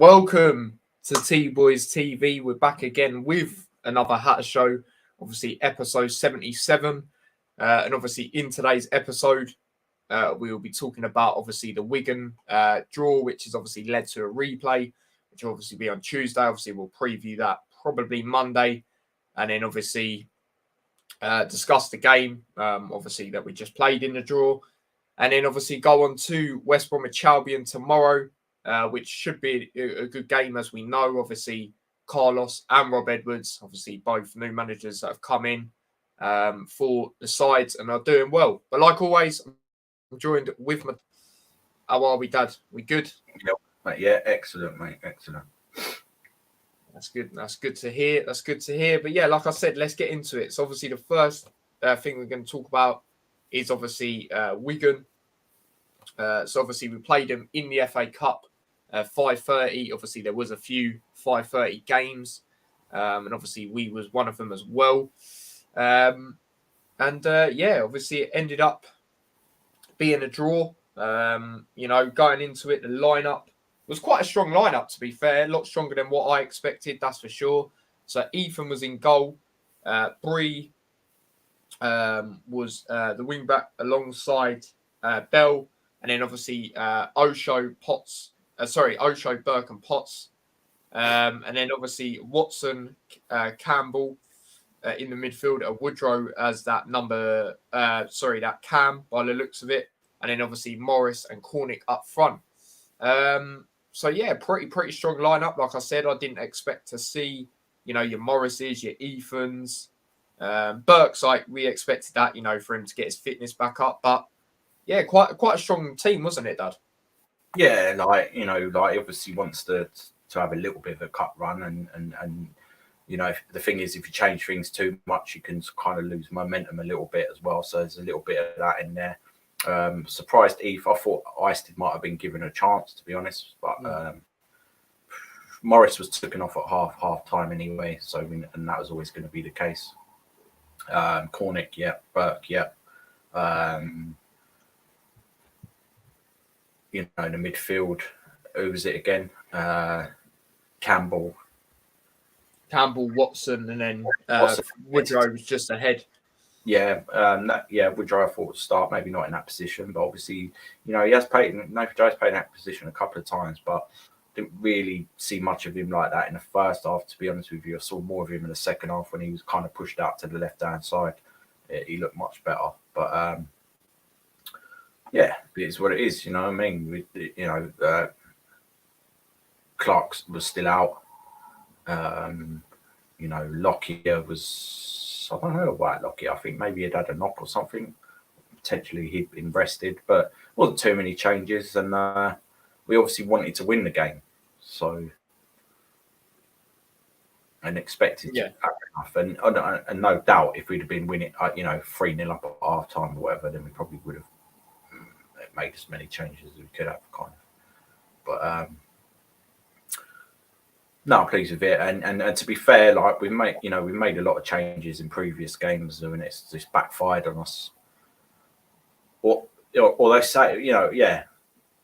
Welcome to T-Boys TV. We're back again with another Hatter Show, obviously episode 77. And obviously in today's episode, we will be talking about obviously the Wigan draw, which has obviously led to a replay, which will obviously be on Tuesday. Obviously, we'll preview that probably Monday. And then obviously discuss the game, obviously, that we just played in the draw. And then obviously go on to West Bromwich Albion tomorrow, which should be a good game, as we know. Obviously, Carlos and Rob Edwards, obviously both new managers that have come in for the sides and are doing well. But like always, I'm joined with my... How are we, Dad? We good? Yeah, excellent, mate. Excellent. That's good. That's good to hear. That's good to hear. But yeah, like I said, let's get into it. So obviously the first thing we're going to talk about is obviously Wigan. So obviously we played them in the FA Cup, 5:30. Obviously there was a few 5:30 games, and obviously we was one of them as well. Obviously it ended up being a draw. Going into it, the lineup was quite a strong lineup, to be fair. A lot stronger than what I expected, that's for sure. So Ethan was in goal. Bree was the wing back alongside Bell. And then obviously Osho, Burke and Potts. And then obviously Watson, Campbell in the midfield, Woodrow as that that cam by the looks of it. And then obviously Morris and Cornick up front. Pretty strong lineup. Like I said, I didn't expect to see, your Morrises, your Ethans. Burke's we expected that, for him to get his fitness back up. But yeah, quite a strong team, wasn't it, Dad? Yeah, obviously wants to have a little bit of a cut run, and the thing is, if you change things too much, you can kind of lose momentum a little bit as well. So there's a little bit of that in there. Surprised Eve. I thought Eisted might have been given a chance, to be honest, but Morris was taken off at half time anyway. So and that was always going to be the case. Cornick, yeah, Burke, yeah. In the midfield, who was it again? Campbell, Watson, and then Woodrow was just ahead. Yeah, Woodrow I thought would start, maybe not in that position, but obviously, he has played. Woodrow's played in that position a couple of times, but didn't really see much of him like that in the first half. To be honest with you, I saw more of him in the second half when he was kind of pushed out to the left-hand side. He looked much better, but yeah, it's what it is. You know what I mean? Clark was still out. Lockyer was, I don't know about Lockyer. I think maybe he'd had a knock or something. Potentially he'd been rested, but wasn't too many changes. And we obviously wanted to win the game. So, and expected to have enough. And no doubt if we'd have been winning, 3-0 up at half time or whatever, then we probably would have made as many changes as we could have, kind of. But no, I'm pleased with it. And to be fair, we made a lot of changes in previous games, and it's just backfired on us. Or they say,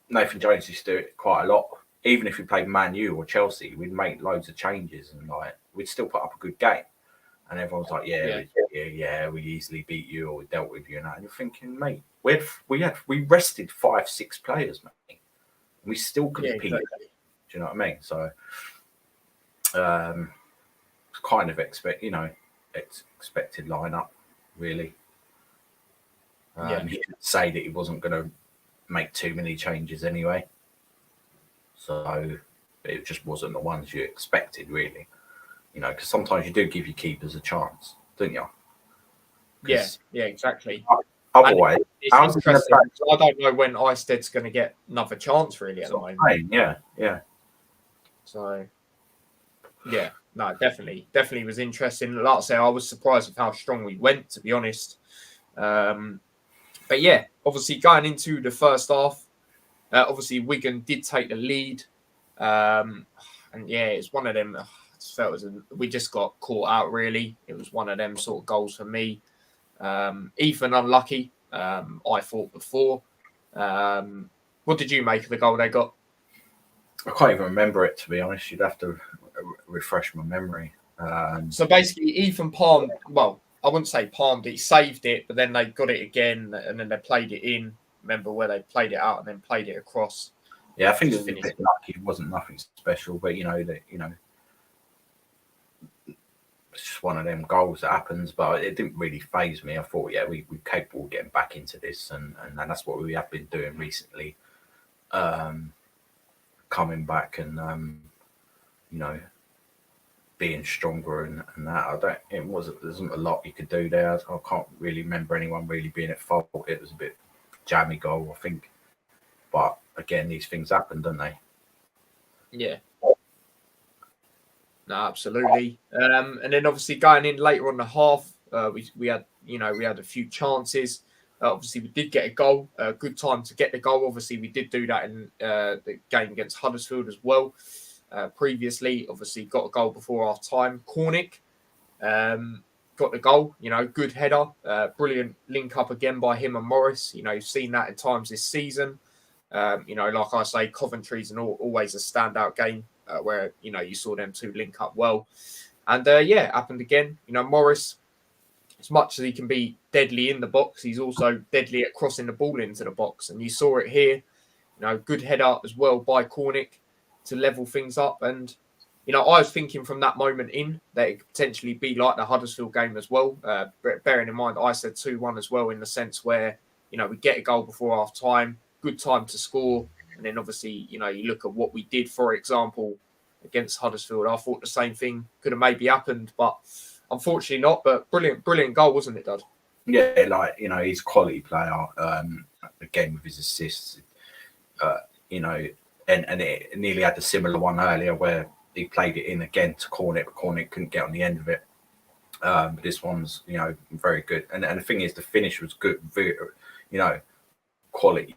Nathan Jones used to do it quite a lot. Even if we played Man U or Chelsea, we'd make loads of changes and we'd still put up a good game. And everyone's like, we easily beat you or we dealt with you. And you're thinking, mate, we rested 5-6 players, mate. We still competed. Yeah, exactly. Do you know what I mean? So, kind of expected lineup, really. He did say that he wasn't going to make too many changes anyway. So it just wasn't the ones you expected, really. Because sometimes you do give your keepers a chance, don't you? Yeah, exactly. Otherwise, it's interesting. I don't know when Eisted's going to get another chance, really, at the moment. Yeah. So, yeah, no, definitely was interesting. Like I say, I was surprised with how strong we went, to be honest. But yeah, obviously going into the first half, obviously Wigan did take the lead. It's one of them. I just felt we just got caught out, really. It was one of them sort of goals for me. Ethan unlucky, I thought before. What did you make of the goal they got? I can't even remember it, to be honest. You'd have to refresh my memory. So basically, Ethan palmed. Well, I wouldn't say palmed it. He saved it, but then they got it again, and then they played it in. Remember where they played it out and then played it across? Yeah, I think it was a bit lucky. It wasn't nothing special, but it's just one of them goals that happens. But it didn't really faze me. I thought, yeah, we're capable of getting back into this, and that's what we have been doing recently. Coming back and being stronger and that. There wasn't a lot you could do there. I can't really remember anyone really being at fault. It was a bit jammy goal, I think. But again, these things happen, don't they? Yeah. No, absolutely. And then obviously going in later on the half, we had a few chances. Obviously, we did get a goal. Good time to get the goal. Obviously, we did do that in the game against Huddersfield as well. Previously, obviously, got a goal before half time. Cornick got the goal. Good header. Brilliant link up again by him and Morris. You've seen that at times this season. Like I say, Coventry's always a standout game where you saw them two link up well. And happened again. Morris, as much as he can be deadly in the box, he's also deadly at crossing the ball into the box. And you saw it here. Good header as well by Cornick to level things up. And, I was thinking from that moment in that it could potentially be like the Huddersfield game as well. Bearing in mind, I said 2-1 as well in the sense where, we get a goal before half time, good time to score. And then obviously, you look at what we did, for example, against Huddersfield. I thought the same thing could have maybe happened, but unfortunately not. But brilliant goal, wasn't it, Dad? Yeah, he's a quality player. Again, with his assists, and it nearly had a similar one earlier where he played it in again to Cornick, but Cornick couldn't get on the end of it. But this one's, very good. And the thing is, the finish was good, very, quality,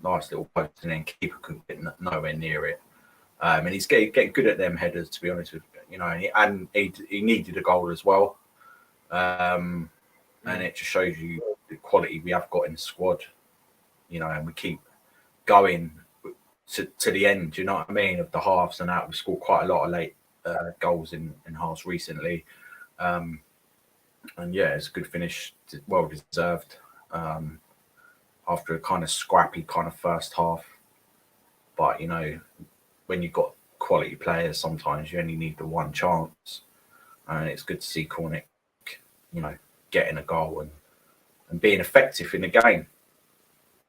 nice little post, and then keeper couldn't get nowhere near it. And he's getting good at them headers, to be honest with you. And he needed a goal as well. And it just shows you the quality we have got in the squad, and we keep going to the end, you know what I mean, of the halves and that. We've scored quite a lot of late goals in halves recently. And yeah, it's a good finish, well deserved, after a kind of scrappy kind of first half. But, when you've got quality players, sometimes you only need the one chance. And it's good to see Cornick, getting a goal and being effective in the game.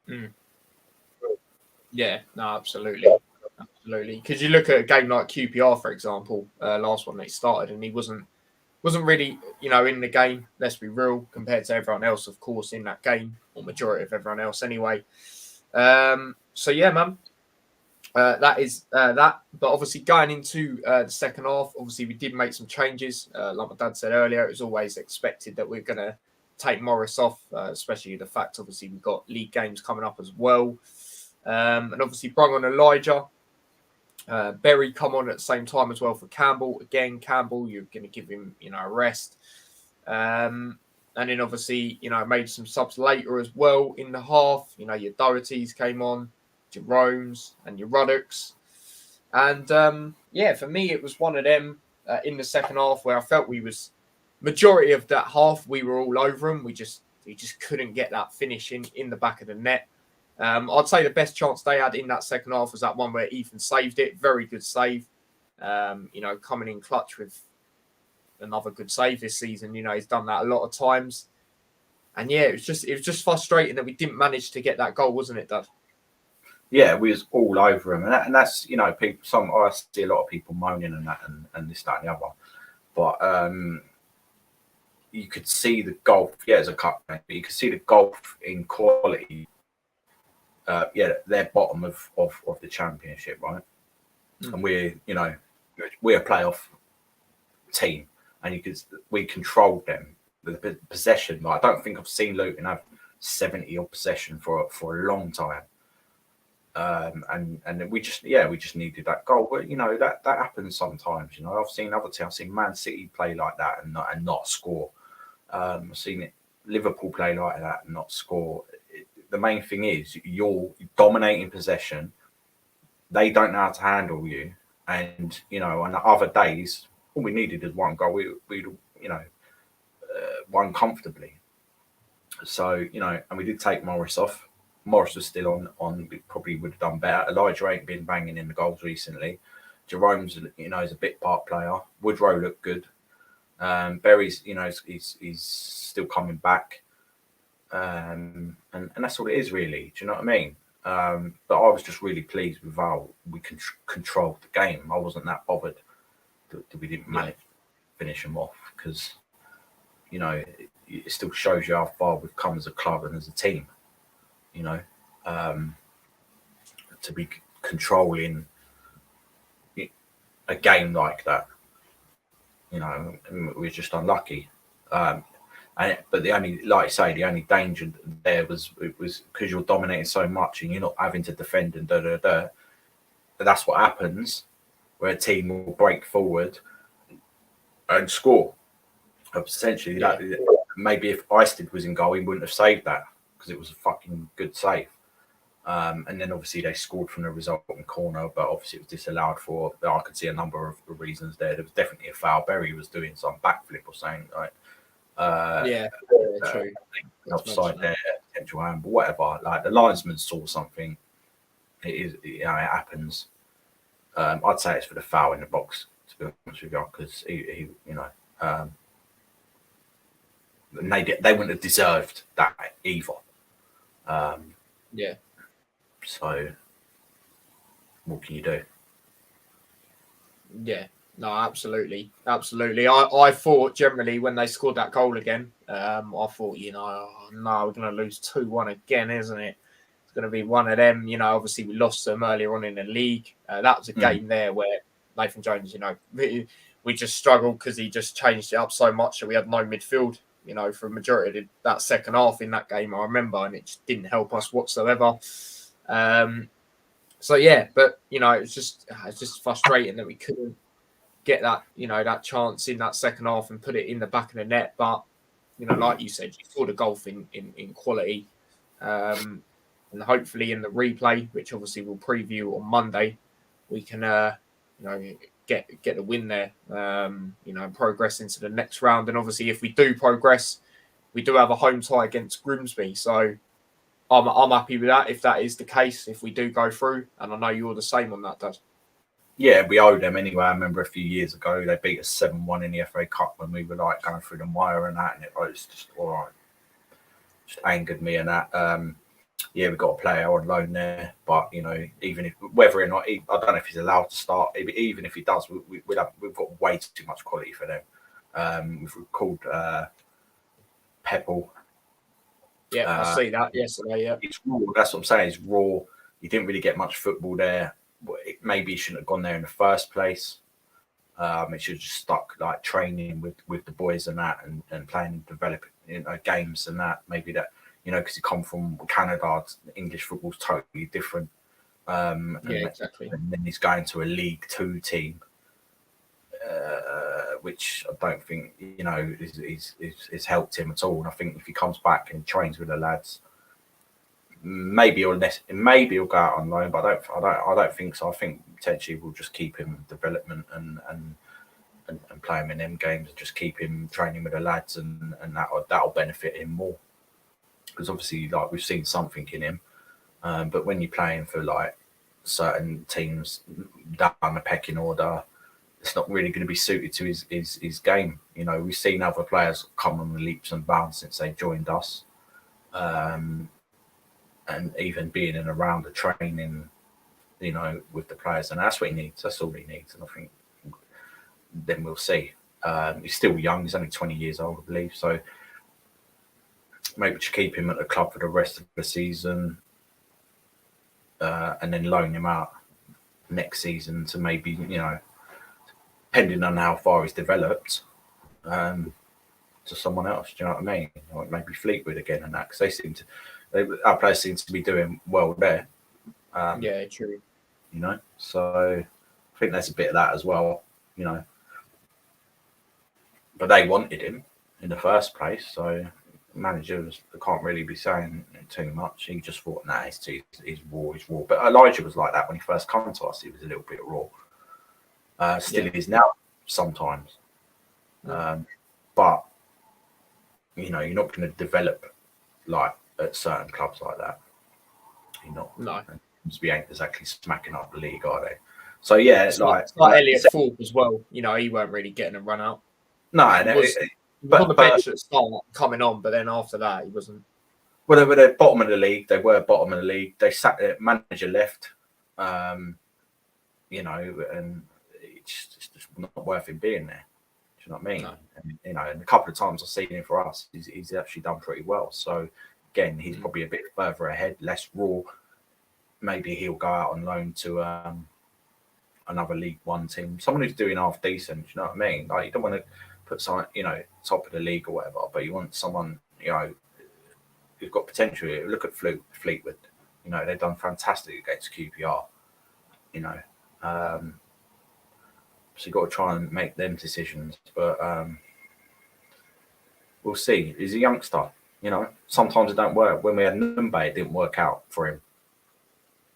Mm. Yeah, no, absolutely. Because you look at a game like QPR, for example, last one they started, and he wasn't really, in the game. Let's be real, compared to everyone else, of course, in that game, or majority of everyone else, anyway. So yeah, man, that is that. But obviously, going into the second half, obviously we did make some changes. Like my dad said earlier, it was always expected that we're going to take Morris off, especially the fact, obviously, we've got league games coming up as well. And obviously brung on Elijah. Berry come on at the same time as well for Campbell. Again, Campbell, you're going to give him, a rest. And then obviously, made some subs later as well in the half. Your Dohertys came on, Jerome's and your Ruddocks. And for me, it was one of them in the second half where I felt majority of that half, we were all over them. We just couldn't get that finish in the back of the net. I'd say the best chance they had in that second half was that one where Ethan saved it. Very good save. Coming in clutch with another good save this season. He's done that a lot of times. And yeah, it was just frustrating that we didn't manage to get that goal, wasn't it, Dad? Yeah, we was all over him, and that's people. I see a lot of people moaning and that, and this, that, and the other. But you could see the gulf. Yeah, it's a cup, but you could see the gulf in quality. They're bottom of the championship, right? Mm. And we're a playoff team, and we controlled them. The possession, I don't think I've seen Luton have 70 odd possession for a long time. And we just needed that goal. But that happens sometimes. I've seen other teams. I've seen Man City play like that and not score. I've seen Liverpool play like that and not score. The main thing is you're dominating possession, they don't know how to handle you. And, on the other days, all we needed is one goal. We won comfortably. So, and we did take Morris off. Morris was still on. We probably would have done better. Elijah ain't been banging in the goals recently. Jerome's, is a bit part player. Woodrow looked good. Berry's, he's still coming back. And that's all it is, really. Do you know what I mean? But I was just really pleased with how we controlled the game. I wasn't that bothered that we didn't manage to finish them off, because, it still shows you how far we've come as a club and as a team, to be controlling a game like that. We're just unlucky. But the only, like I say, the only danger there was because you're dominating so much and you're not having to defend and But that's what happens, where a team will break forward and score. Essentially, maybe if Eisted was in goal, he wouldn't have saved that, because it was a fucking good save. And then obviously they scored from the resulting corner, but obviously it was disallowed for, I could see a number of reasons there. There was definitely a foul. Berry was doing some backflip or something, like, true. Offside there, potential handball, whatever. Like, the linesman saw something. It happens. I'd say it's for the foul in the box, to be honest with you, because he they wouldn't have deserved that either. So, what can you do? Yeah, no, absolutely. I thought generally when they scored that goal again, I thought, no, we're going to lose 2-1 again, isn't it? It's going to be one of them. Obviously we lost them earlier on in the league. That was a game there where Nathan Jones, we just struggled because he just changed it up so much that we had no midfield, for a majority of that second half in that game, I remember, and it just didn't help us whatsoever. So yeah, but it's just frustrating that we couldn't get that that chance in that second half and put it in the back of the net. But like you said, you saw the golf in quality, and hopefully in the replay, which obviously we'll preview on Monday, we can get the win there, progress into the next round. And obviously, if we do progress, we do have a home tie against Grimsby, so I'm happy with that if that is the case, if we do go through. And I know you're the same on that, Dad. Yeah, we owe them anyway. I remember a few years ago, they beat us 7-1 in the FA Cup when we were like going through the wire and that, and it was just all right. Just angered me and that. We've got a player on loan there, but even if, whether or not I don't know if he's allowed to start, even if he does, we've got way too much quality for them. We've called Pebble. Yeah, I see that yesterday. Yeah, it's raw. That's what I'm saying. It's raw. You didn't really get much football there. Maybe he shouldn't have gone there in the first place. It should have just stuck like training with the boys and that, and playing and developing games and that. Maybe that because he come from Canada, English football's totally different. Exactly. And then he's going to a League Two team, which I don't think is helped him at all. And I think if he comes back and trains with the lads, maybe he'll go out on loan, but I don't think so. I think potentially we'll just keep him in development and play him in them games and just keep him training with the lads, and that'll benefit him more, because obviously like we've seen something in him, but when you're playing for like certain teams down the pecking order, it's not really going to be suited to his game. We've seen other players come on the leaps and bounds since they joined us. And even being in around the training, with the players, and that's what he needs. That's all he needs, and I think then we'll see. He's still young. He's only 20 years old, I believe. So maybe just keep him at the club for the rest of the season, and then loan him out next season to maybe, depending on how far he's developed, to someone else. Do you know what I mean? Like maybe Fleetwood again and that, because our players seem to be doing well there. Yeah, true. So I think there's a bit of that as well, But they wanted him in the first place, so managers can't really be saying too much. He just thought, nah, he's raw. But Elijah was like that when he first came to us. He was a little bit raw. Still is now sometimes. But you're not going to develop like at certain clubs like that. You're not. No. We ain't exactly smacking up the league, are they? So yeah, it's like Elliot Thorpe as well. He weren't really getting a run out. No, he was on the bench at the start, coming on, but then after that, he wasn't. Well, they're bottom of the league. They were bottom of the league. They sat there, manager left, and it's just not worth him being there. Do you know what I mean? No. And a couple of times I've seen him for us, he's actually done pretty well. So again, he's probably a bit further ahead, less raw. Maybe he'll go out on loan to another League One team, someone who's doing half decent. You know what I mean? Like, you don't want to put someone, top of the league or whatever, but you want someone, who's got potential. Look at Fleetwood. They've done fantastic against QPR. So you've got to try and make them decisions. But we'll see. He's a youngster. Sometimes it don't work. When we had Numbe, it didn't work out for him.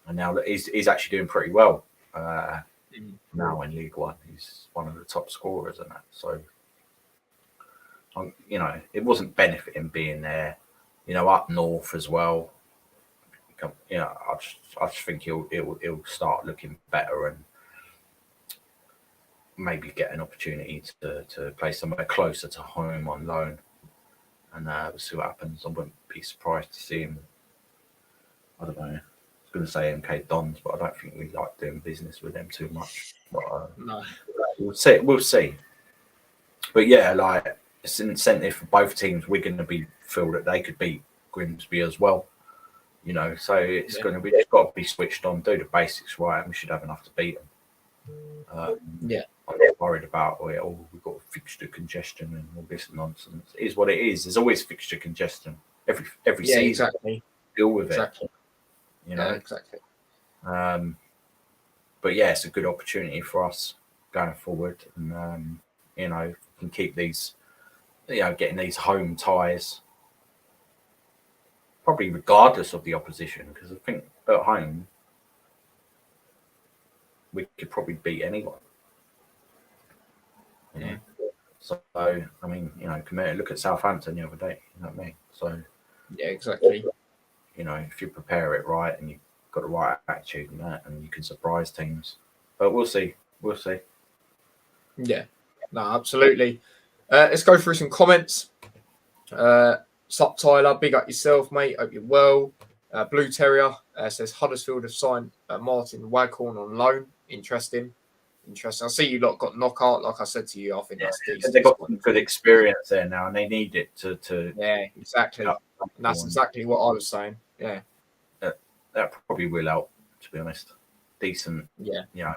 And now he's actually doing pretty well. Now in League One, he's one of the top scorers and that. So, it wasn't benefiting being there. Up north as well. I just think he'll start looking better and maybe get an opportunity to play somewhere closer to home on loan. And we'll see what happens. I wouldn't be surprised to see him. I don't know. Going to say MK Dons, but I don't think we like doing business with them too much. But, no, we'll see. But yeah, like, it's an incentive for both teams. We're going to feel that they could beat Grimsby as well. So it's going to be just got to be switched on, do the basics right, and we should have enough to beat them. I'm not worried about we've got fixture congestion and all this nonsense. It is what it is. There's always fixture congestion every season. Exactly. Deal with it. Exactly. But yeah, it's a good opportunity for us going forward, and can keep these, getting these home ties, probably regardless of the opposition, because I think at home we could probably beat anyone. So I mean, look at Southampton the other day. You know what I mean? So yeah, exactly. If you prepare it right and you've got the right attitude and that, and you can surprise teams. But we'll see. Yeah, no, absolutely. Let's go through some comments. Sup, Tyler? Big up yourself, mate. Hope you're well. Blue Terrier says Huddersfield have signed Martin Waghorn on loan. Interesting. I see you lot got knockout. Like I said to you, I think that's decent. They've got some good experience there now, and they need it to. Yeah, exactly. And that's exactly what I was saying. Yeah. That probably will help, to be honest. Decent, yeah,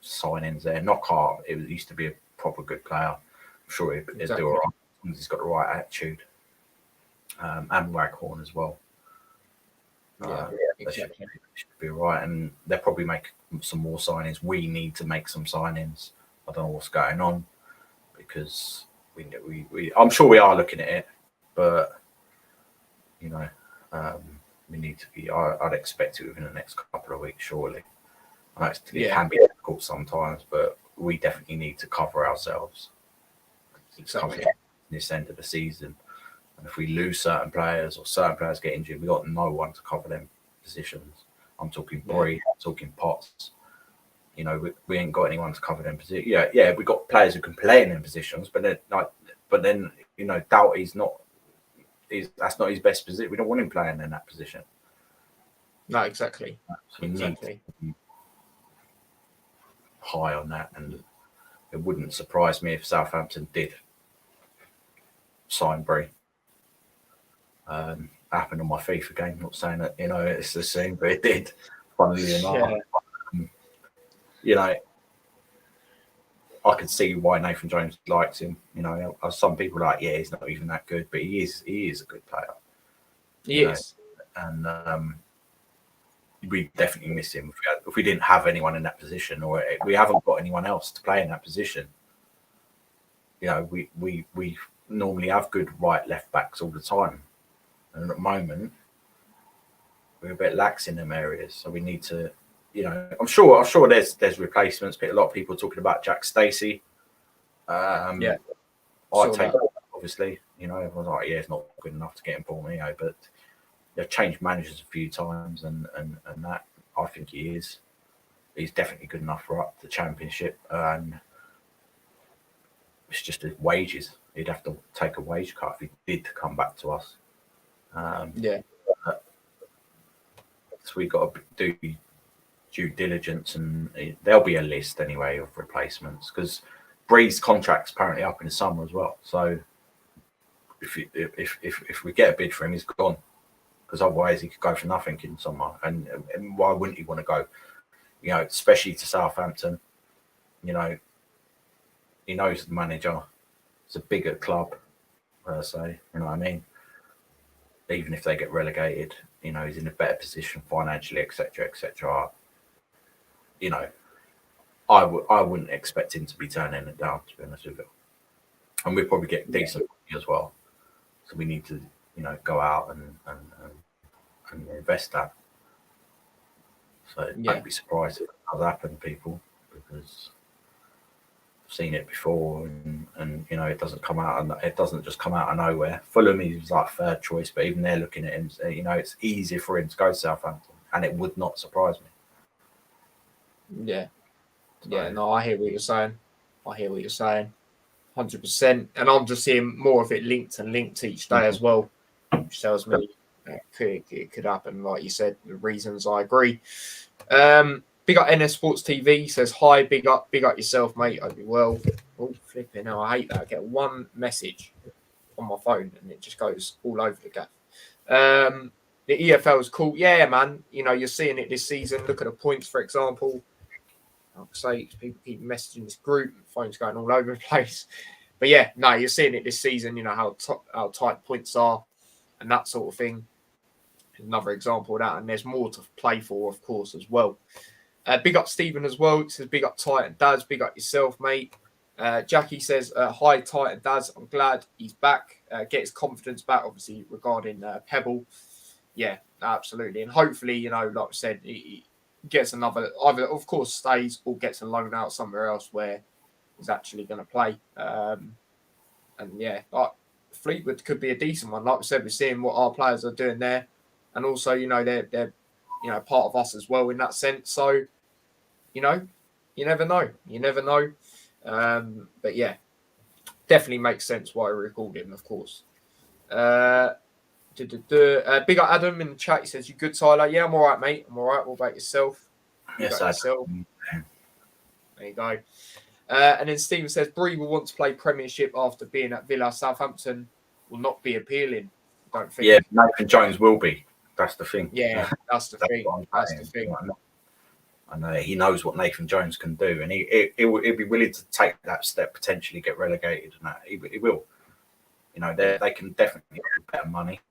signings there. Knockout, it used to be a proper good player. I'm sure he'll do all right. As long as he's got the right attitude. And Waghorn as well. Exactly. Should be all right. And they'll probably make some more signings. We need to make some signings. I don't know what's going on, because we I'm sure we are looking at it, but we need to be. I'd expect it within the next couple of weeks, surely. It can be difficult sometimes, but we definitely need to cover ourselves. Exactly. This end of the season, and if we lose certain players or certain players get injured, we got no one to cover them positions. I'm talking Bree, I'm talking Potts. We ain't got anyone to cover them positions. Yeah, we got players who can play in them positions, but then Doughty's not. That's not his best position. We don't want him playing in that position. No, exactly. So we need to be high on that, and it wouldn't surprise me if Southampton did sign Bree. Happened on my FIFA game. Not saying that it's the same, but it did. Funnily enough, I could see why Nathan Jones likes him. Some people are like, he's not even that good, but he is a good player. He is. And we definitely miss him if we didn't have anyone in that position, or we haven't got anyone else to play in that position. We normally have good right left backs all the time, and at the moment we're a bit lax in them areas. So we need to, I'm sure there's replacements. But a lot of people are talking about Jack Stacey. Yeah, I take that, obviously. Everyone's like, yeah, it's not good enough to get him Bormio, but they've changed managers a few times, and that I think he is. He's definitely good enough for up the Championship, and it's just his wages. He'd have to take a wage cut if he did come back to us. So we've got to do due diligence, and there'll be a list anyway of replacements, because Bree's contract's apparently up in the summer as well. So if we get a bid for him, he's gone, because otherwise he could go for nothing in summer. And why wouldn't he want to go? Especially to Southampton. He knows the manager. It's a bigger club, per se. You know what I mean? Even if they get relegated, he's in a better position financially, etc., etc. I wouldn't expect him to be turning it down, to be honest with you. And we'll probably get decent money as well. So we need to, go out and invest that. So don't be surprised if it does happen, people, because I've seen it before, and it doesn't come out, and it doesn't just come out of nowhere. Fulham is like third choice, but even they're looking at him. It's easier for him to go to Southampton, and it would not surprise me. Yeah. Yeah, no, I hear what you're saying. 100%. And I'm just seeing more of it linked each day as well, which tells me it could happen. Like you said, the reasons, I agree. Big up NS Sports TV says, hi, big up yourself, mate. Hope you're well. Oh, flipping hell, I hate that. I get one message on my phone and it just goes all over the gaff. The EFL is cool. Yeah, man. You're seeing it this season. Look at the points, for example. Like I say, people keep messaging this group. Phone's going all over the place. But yeah, no, you're seeing it this season. How tight points are and that sort of thing. Another example of that. And there's more to play for, of course, as well. Big up Stephen as well. It says, big up Titan Daz. Big up yourself, mate. Jackie says, hi, Titan Daz. I'm glad he's back. Get his confidence back, obviously, regarding Pebble. Yeah, absolutely. And hopefully, like I said, he gets another, either, of course, stays or gets a loan out somewhere else where he's actually going to play. And yeah, Fleetwood could be a decent one. Like we said, we're seeing what our players are doing there. And also, they're part of us as well in that sense. So, you never know. But yeah, definitely makes sense why we recorded him, of course. Big up Adam in the chat. He says, you good, Tyler? Yeah, I'm all right, mate. I'm all right. What about yourself? Yes, yourself. There you go. And then Stephen says, Bree will want to play Premiership after being at Villa. Southampton will not be appealing, I don't think. Yeah, Nathan Jones will be. That's the thing. Yeah, that's the thing. That's the thing. I know he knows what Nathan Jones can do, and he'll be willing to take that step, potentially get relegated, and that he will. They can definitely get better money.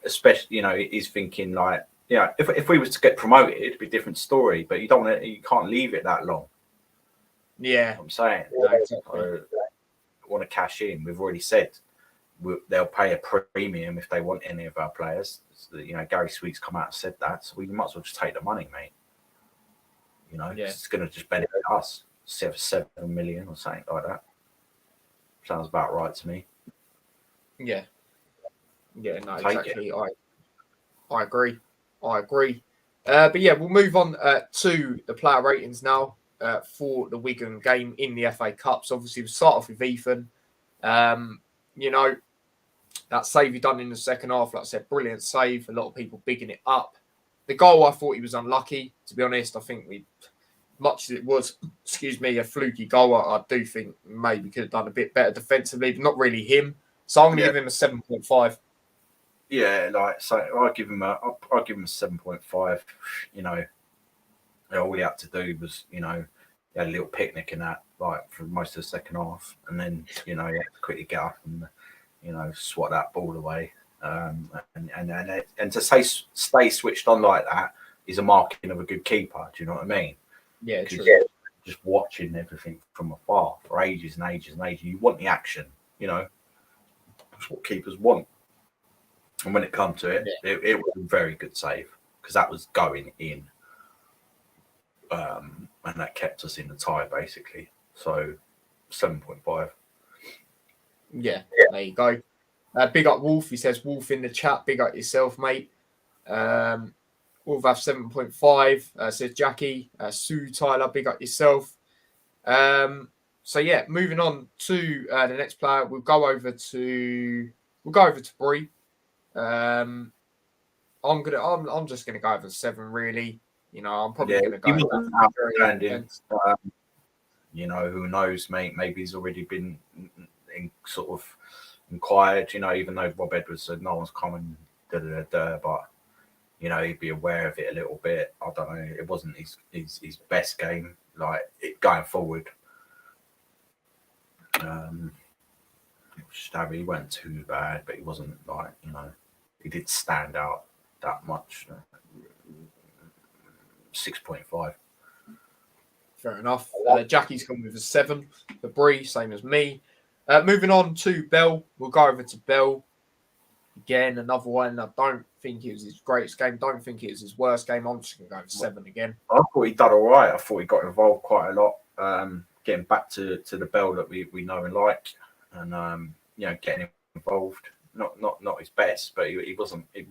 Especially, he's thinking like, if we was to get promoted, it'd be a different story. But you can't leave it that long. Yeah, I'm saying. Exactly. Want to cash in? We've already said they'll pay a premium if they want any of our players. Gary Sweet's come out and said that, so we might as well just take the money, mate. It's going to just benefit us. 7 million or something like that. Sounds about right to me. Yeah, no, exactly. I agree. But yeah, we'll move on to the player ratings now for the Wigan game in the FA Cup. So obviously, we'll start off with Ethan. That save he done in the second half, like I said, brilliant save. A lot of people bigging it up. The goal, I thought he was unlucky. To be honest, I think much as it was, a fluky goal, I do think maybe could have done a bit better defensively, but not really him. So I'm going to give him a 7.5. Yeah, I'll give him a 7.5. All he had to do was, he had a little picnic in that, for most of the second half, and then he had to quickly get up and swat that ball away. And to stay switched on like that is a marking of a good keeper. Do you know what I mean? Yeah, true. just watching everything from afar for ages and ages and ages. You want the action, that's what keepers want. And when it come to it, it was a very good save because that was going in. And that kept us in the tie, basically. So 7.5. Yeah, there you go. Big up Wolf. He says, Wolf in the chat. Big up yourself, mate. Wolf have 7.5. Says Jackie. Sue Tyler. Big up yourself. So yeah, moving on to the next player. We'll go over to Bree. I'm just gonna go over 7 really. I'm probably gonna go outstanding. Who knows, mate? Maybe he's already been in sort of inquired, even though Rob Edwards said no one's coming, but he'd be aware of it a little bit. I don't know. It wasn't his best game, going forward. He went too bad, but he wasn't he did stand out that much. 6.5. Fair enough. Jackie's come with a 7. The Bree, same as me. Moving on to Bell. We'll go over to Bell. Again, another one. I don't think it was his greatest game. Don't think it was his worst game. I'm just going to go for 7 again. I thought he done all right. I thought he got involved quite a lot. Getting back to the Bell that we know and like. And, getting involved. Not his best, but he wasn't. He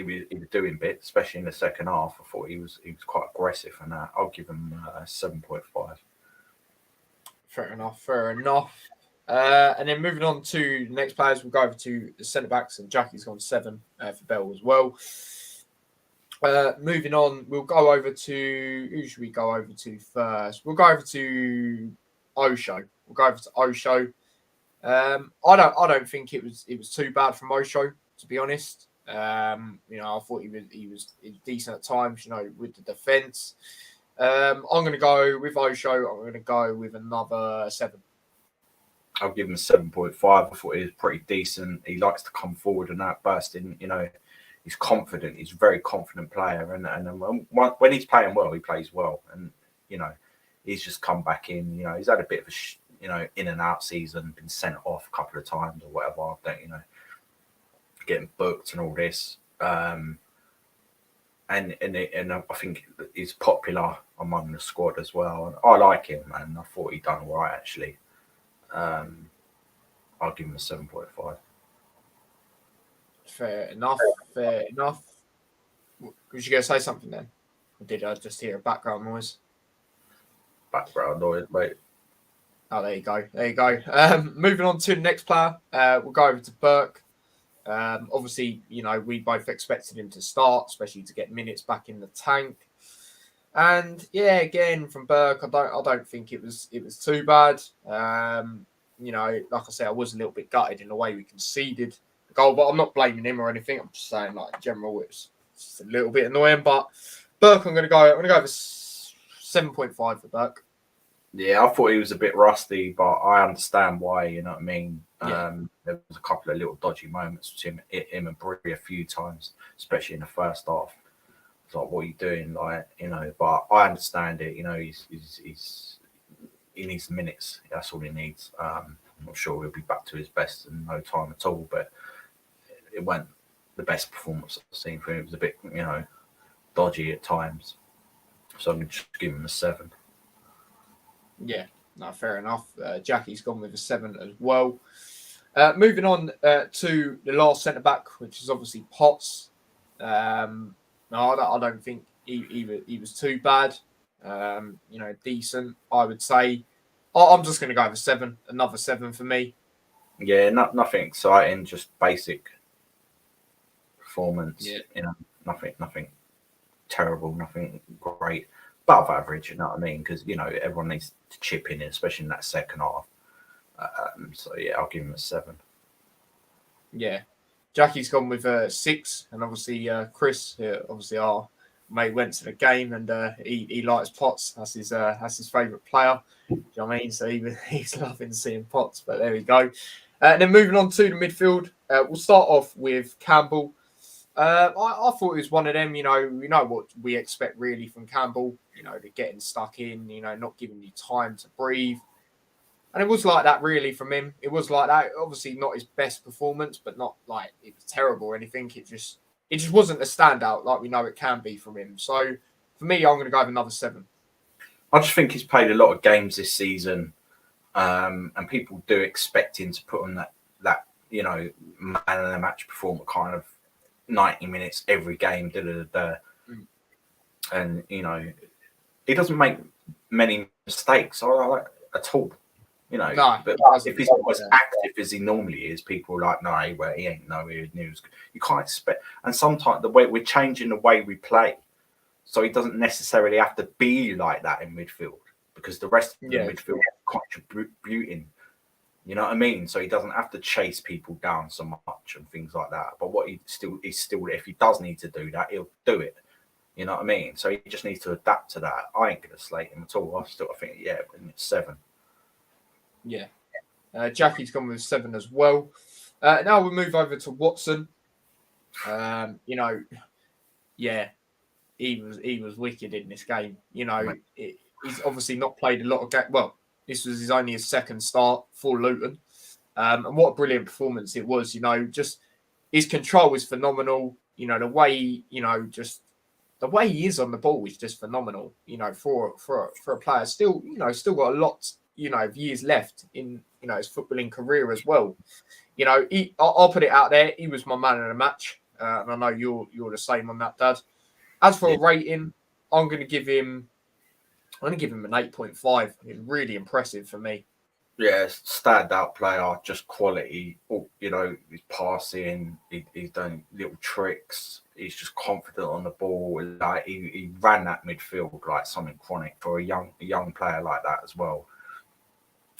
was doing bits, especially in the second half. I thought he was quite aggressive, and I'll give him 7.5. Fair enough. And then moving on to the next players, we'll go over to the centre backs, and Jackie's gone 7 for Bell as well. Moving on, we'll go over to who should we go over to first? We'll go over to Osho. I don't think it was too bad from Osho, to be honest. I thought he was decent at times, with the defence. I'm going to go with Osho. I'm going to go with another 7. I'll give him a 7.5. I thought he was pretty decent. He likes to come forward and outburst in, he's confident. He's a very confident player. And when he's playing well, he plays well. And, he's just come back in. He's had a bit of a, in and out season, been sent off a couple of times or whatever. Getting booked and all this. And I think he's popular among the squad as well. And I like him, and I thought he done all right, actually. I'll give him a 7.5. Fair enough. Was you going to say something then? Or did I just hear a background noise? Background noise, mate. Oh, there you go. Moving on to the next player. We'll go over to Burke. Obviously, we both expected him to start, especially to get minutes back in the tank. And yeah, again from Burke, I don't think it was too bad. Like I said, I was a little bit gutted in the way we conceded the goal, but I'm not blaming him or anything. I'm just saying, in general, it's just a little bit annoying. But Burke, I'm gonna go with 7.5 for Burke. Yeah, I thought he was a bit rusty, but I understand why. You know what I mean? Yeah. There was a couple of little dodgy moments between him and Bree a few times, especially in the first half. It's like, what are you doing? But I understand it. He needs minutes. That's all he needs. I'm not sure he'll be back to his best in no time at all, but it wasn't the best performance I've seen from him. It was a bit, dodgy at times. So I'm just giving him a 7. Yeah, no, fair enough. Jackie's gone with a 7 as well. Moving on to the last centre back, which is obviously Potts. No, I don't think he was too bad. Decent, I would say. I'm just going to go with 7. Another 7 for me. Yeah, nothing exciting, just basic performance. Yeah. Nothing terrible, nothing great. Above average, you know what I mean? Because, everyone needs to chip in, especially in that second half. I'll give him a 7. Yeah. Jackie's gone with a 6. And obviously, Chris, obviously our mate, went to the game and he likes Potts. That's his favourite player. Do you know what I mean? So he's loving seeing Potts. But there we go. And then moving on to the midfield, we'll start off with Campbell. I thought it was one of them. You know what we expect really from Campbell. You know, the getting stuck in. You know, not giving you time to breathe. And it was like that really from him. It was like that. Obviously not his best performance, but not like it was terrible or anything. It just wasn't a standout like we know it can be from him. So for me, I'm going to go with another 7. I just think he's played a lot of games this season, and people do expect him to put on that man of the match performer kind of 90 minutes every game. And he doesn't make many mistakes at all. No, but if he's not as active as he normally is, people are like, no, he ain't nowhere near as good. You can't expect, and sometimes the way we're changing the way we play, so he doesn't necessarily have to be like that in midfield because the rest of the midfield are contributing. You know what I mean? So he doesn't have to chase people down so much and things like that. But what he's still, if he does need to do that, he'll do it. You know what I mean? So he just needs to adapt to that. I ain't gonna slate him at all. I think it's 7. Yeah. Jackie's gone with 7 as well. Now we move over to Watson. He was wicked in this game. He's obviously not played a lot of games. Well, this was only his second start for Luton. And what a brilliant performance it was. Just his control is phenomenal. The way, just the way he is on the ball is just phenomenal. For a player still got a lot, of years left in, his footballing career as well. I'll put it out there. He was my man of the match. And I know you're the same on that, Dad. As for a rating, I'm going to give him an 8.5. It's really impressive for me. Yeah, standout player, just quality. He's passing, he's done little tricks. He's just confident on the ball. Like he ran that midfield like something chronic for a young player like that as well.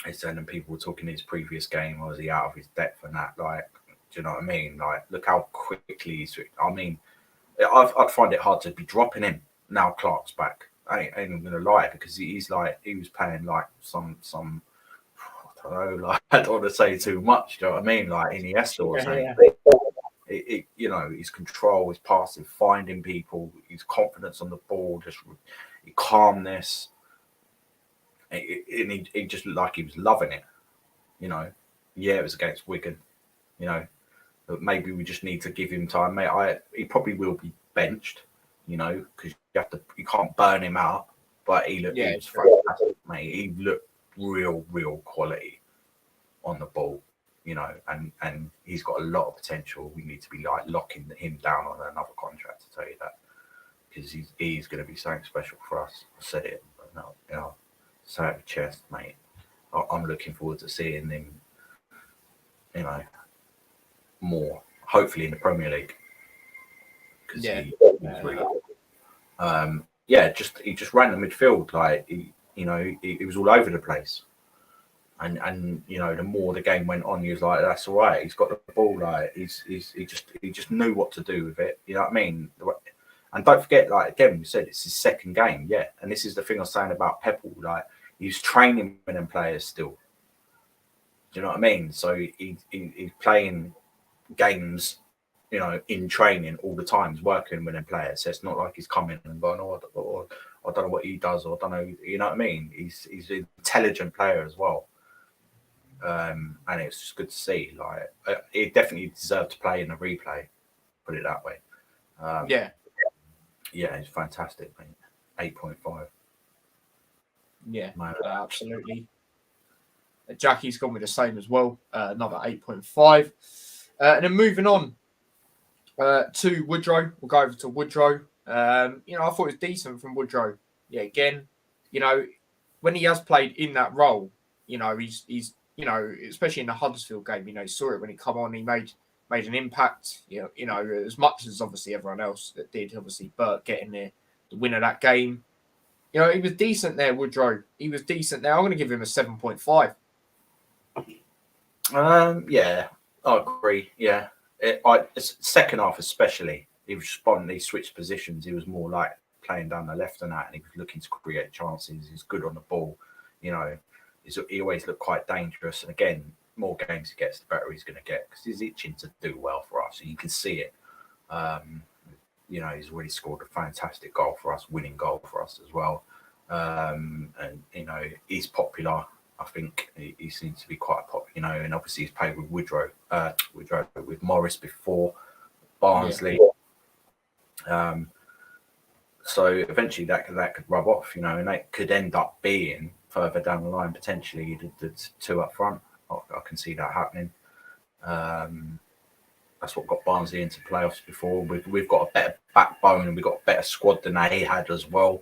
And people were talking his previous game, was he out of his depth and that? Like, do you know what I mean? Like, look how quickly he's. I mean, I'd find it hard to be dropping him now. Clark's back. I ain't even gonna lie, because he was playing like some. I don't know, like I don't want to say too much. Do you know what I mean? Like Iniesta or something. His control, his passing, finding people, his confidence on the ball, just his calmness. He just looked like he was loving it. It was against Wigan. But maybe we just need to give him time, mate. He probably will be benched. Because you can't burn him out. But he was fantastic, mate. He looked real quality on the ball. And he's got a lot of potential. We need to be like locking him down on another contract, to tell you that, because he's going to be something special for us. I said it, but no, so out of chest, mate. I'm looking forward to seeing him, more, hopefully in the Premier League. Because he really good. He just ran the midfield like he was all over the place. And the more the game went on, he was like, that's all right. He's got the ball, like he just knew what to do with it. You know what I mean? And don't forget, like again, we said it's his second game, and this is the thing I was saying about Peppel, like he's training with them players still. Do you know what I mean? So he's playing games, in training all the time. He's working with them players. So it's not like he's coming and going, I don't know what he does, or I don't know. You know what I mean? He's an intelligent player as well. And it's just good to see. Like he definitely deserved to play in a replay. Put it that way. It's fantastic, mate. 8.5. Yeah, absolutely. Jackie's gone with the same as well. Another 8.5. And then moving on to Woodrow. We'll go over to Woodrow. I thought it was decent from Woodrow. Yeah, again, when he has played in that role, he's especially in the Huddersfield game, he saw it when he come on, he made an impact, as much as obviously everyone else that did, obviously Burt getting the win of that game. He was decent there, Woodrow. He was decent there. I'm going to give him a 7.5. I agree. Yeah. Second half especially, he was responding, he switched positions. He was more like playing down the left and that, and he was looking to create chances. He's good on the ball. He always looked quite dangerous. And again, more games he gets, the better he's going to get, because he's itching to do well for us. And you can see it. He's already scored a fantastic goal for us, winning goal for us as well. And he's popular. I think he seems to be quite popular, and obviously he's played with Woodrow with Morris before, Barnsley. Yeah. So eventually that could rub off, and that could end up being further down the line potentially the two up front. I can see that happening. That's what got Barnsley into playoffs before. We've got a better backbone and we've got a better squad than they had as well.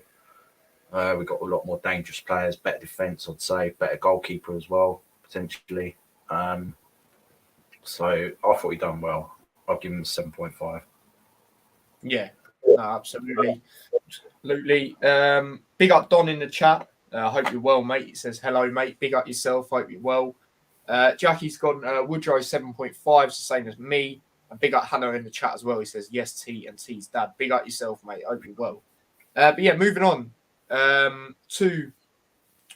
We've got a lot more dangerous players, better defence, I'd say, better goalkeeper as well, potentially. So I thought he done well. I'll give him a 7.5. Yeah, no, absolutely. Big up Don in the chat. I hope you're well, mate. He says, hello, mate. Big up yourself. Hope you're well. Jackie's gone Woodrow 7.5, the same as me. And big up Hannah in the chat as well. He says, yes, T and T's dad. Big up yourself, mate. Hope you're well. But yeah, moving on to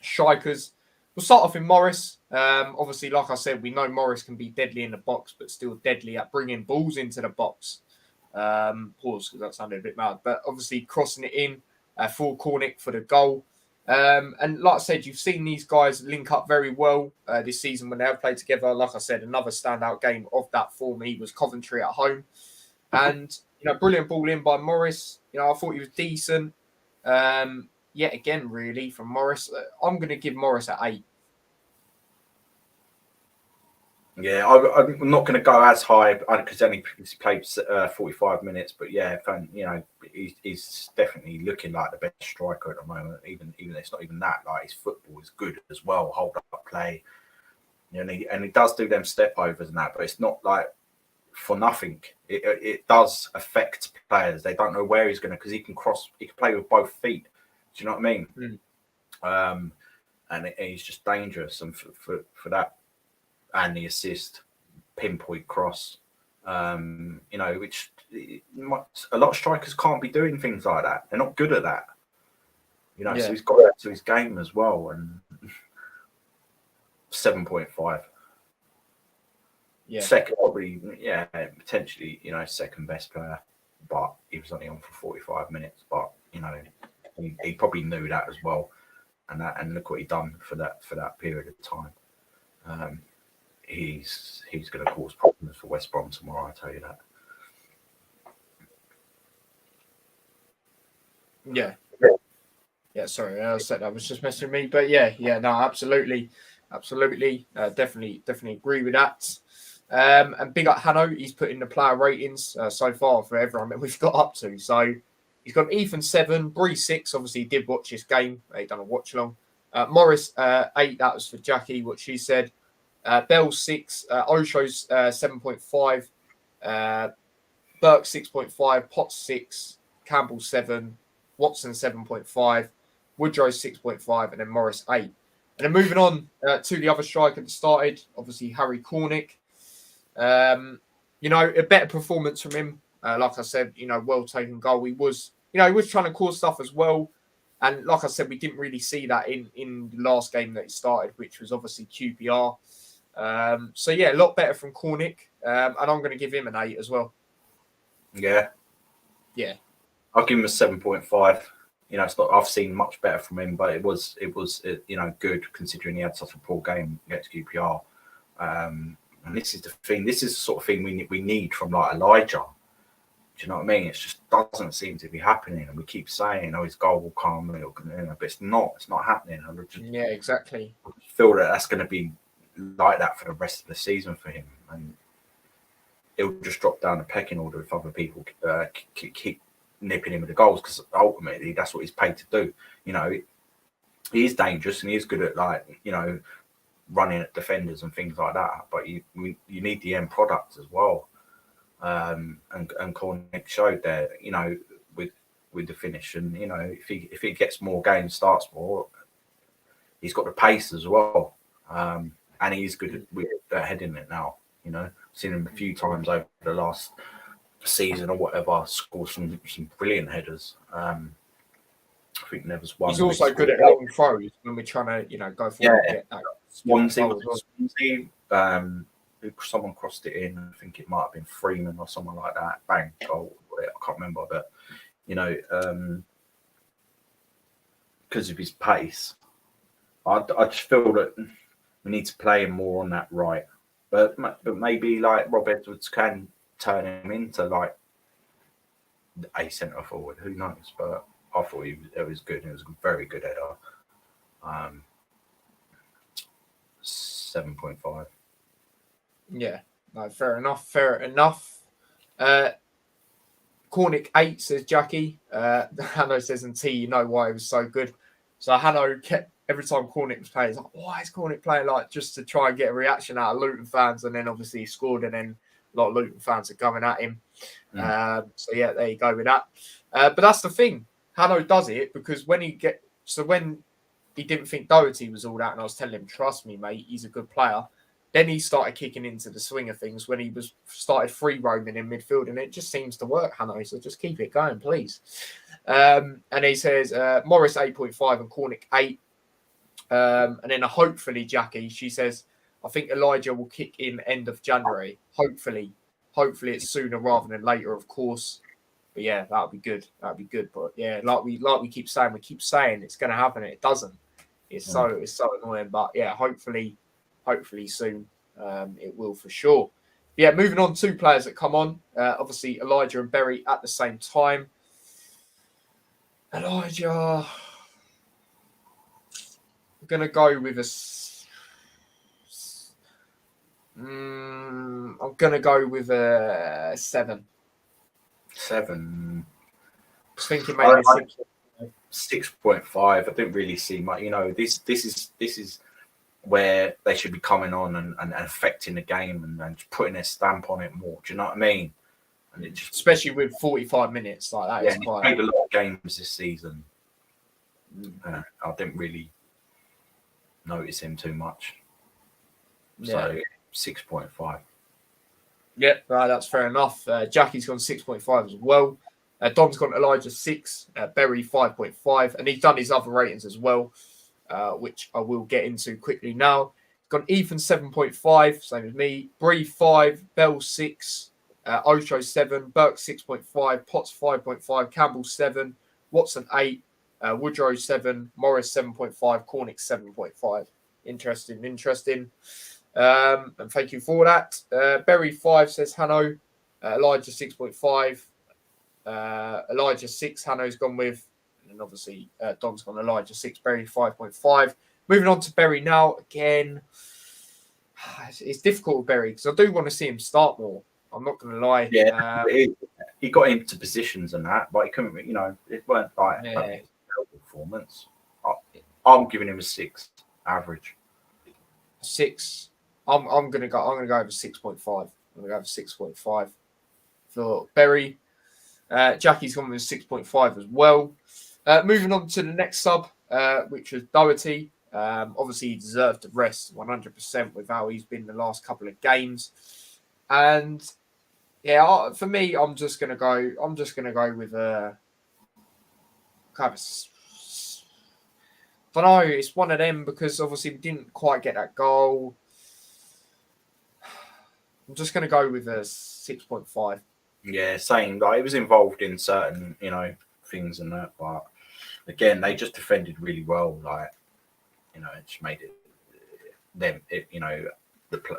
strikers. We'll start off with Morris. Obviously, like I said, we know Morris can be deadly in the box, but still deadly at bringing balls into the box. Pause, because that sounded a bit mad. But obviously, crossing it in for Cornick for the goal. And like I said, you've seen these guys link up very well this season when they have played together. Like I said, another standout game of that for me was Coventry at home. And, brilliant ball in by Morris. I thought he was decent. Yet again, really, from Morris. I'm going to give Morris an 8. Yeah, I'm not going to go as high because he's played 45 minutes. But yeah, he's definitely looking like the best striker at the moment. Even it's not even that. Like his football is good as well. Hold up play, and he does do them step overs and that. But it's not like for nothing. It does affect players. They don't know where he's going to because he can cross. He can play with both feet. Do you know what I mean? And he's just dangerous, and for that. And the assist, pinpoint cross, which a lot of strikers can't be doing things like that. They're not good at that, So he's got that to his game as well. And 7.5. Yeah, second probably, potentially, second best player, but he was only on for 45 minutes. But he probably knew that as well, and look what he done for that period of time. He's going to cause problems for West Brom tomorrow, I tell you that. Yeah. Sorry, I said that was just messing with me, but no, absolutely, definitely agree with that. And big up Hanno, he's put in the player ratings so far for everyone that we've got up to. So he's got Ethan 7, Bree 6. Obviously, he did watch this game. He done a watch along. Morris 8. That was for Jackie, what she said. Bell 6, Osho's 7.5, Burke 6.5, Potts 6, Campbell 7, Watson 7.5, Woodrow 6.5, and then Morris 8. And then moving on to the other striker that started, obviously Harry Cornick. A better performance from him. Like I said, well taken goal. He was trying to cause stuff as well. And like I said, we didn't really see that in the last game that he started, which was obviously QPR. A lot better from Cornick, and I'm going to give him an 8 as well. Yeah, I'll give him a 7.5. It's not. I've seen much better from him, but it was good considering he had such a poor game against QPR. And this is the thing. This is the sort of thing we need from like Elijah. Do you know what I mean? It just doesn't seem to be happening, and we keep saying, "Oh, his goal will come," but it's not. It's not happening. Exactly. I feel that's going to be like that for the rest of the season for him, and it'll just drop down the pecking order if other people keep nipping him with the goals, because ultimately that's what he's paid to do. He is dangerous and he is good at running at defenders and things like that, but you need the end product as well. And Cornick showed there, with the finish, and if he gets more games, starts more, he's got the pace as well. And he's good at heading it now. Seen him a few times over the last season or whatever, score some brilliant headers. I think there was one. He's also good at long throws when we're trying to, go forward and get that. Swansea, someone crossed it in. I think it might have been Freeman or someone like that. Bang, goal. I can't remember, but because of his pace, I just feel that we need to play him more on that right. But maybe like Rob Edwards can turn him into like a centre forward. Who knows? But I thought it was good. It was a very good header. 7.5. Yeah, no, fair enough. Cornick 8 says Jackie. Hanno says, and T, you know why he was so good. So Hanno kept, every time Cornick was playing, he's like, why is Cornick playing like just to try and get a reaction out of Luton fans? And then obviously he scored, and then a lot of Luton fans are coming at him. So yeah, there you go with that. But that's the thing. Hanno does it because when he didn't think Doherty was all that, and I was telling him, trust me, mate, he's a good player. Then he started kicking into the swing of things when he started free roaming in midfield, and it just seems to work, Hanno. So just keep it going, please. And he says Morris 8.5 and Cornick 8. And then hopefully, Jackie, she says, I think Elijah will kick in end of January. Hopefully it's sooner rather than later, of course. But yeah, that'll be good. But yeah, like we keep saying, it's going to happen. And it doesn't. It's so annoying. But yeah, hopefully soon it will for sure. Yeah, moving on, 2 players that come on. Obviously, Elijah and Berry at the same time. Elijah, I'm going to go with I'm going to go with a 7. 7. I was thinking maybe 6.5. I didn't really see much. This is where they should be coming on and affecting the game and putting their stamp on it more. Do you know what I mean? And it just, especially with 45 minutes like that. Yeah, is quite... he played a lot of games this season. I didn't really notice him too much. So 6.5. Yeah, right, that's fair enough. Jackie's gone 6.5 as well. Dom's gone Elijah 6, Berry 5.5, and he's done his other ratings as well, which I will get into quickly now. He's gone Ethan 7.5, same as me. Bree 5, Bell 6, Osho 7, Burke 6.5, Potts 5.5, Campbell 7, Watson 8, Woodrow 7, Morris 7.5, Cornick 7.5. Interesting. And thank you for that. Berry 5 says Hanno, Elijah 6.5. Elijah 6, Hanno's gone with, and obviously Don's gone Elijah 6, Berry 5.5. Moving on to Berry now. Again, it's difficult with Berry because I do want to see him start more. I'm not going to lie. Yeah, he got into positions and that, but he couldn't. It weren't like a performance. I'm giving him a 6 average. 6. I'm gonna go over 6.5. I'm gonna go over 6.5 for Berry. Jackie's gone with 6.5 as well. Moving on to the next sub, which was Doherty. Obviously, he deserved to rest 100% with how he's been the last couple of games. And yeah, for me, I'm just gonna go with a kind of. I don't know. It's one of them because obviously we didn't quite get that goal. I'm just going to go with a 6.5. Yeah, same. Like, it was involved in certain, things and that, but again, they just defended really well. Like, it just made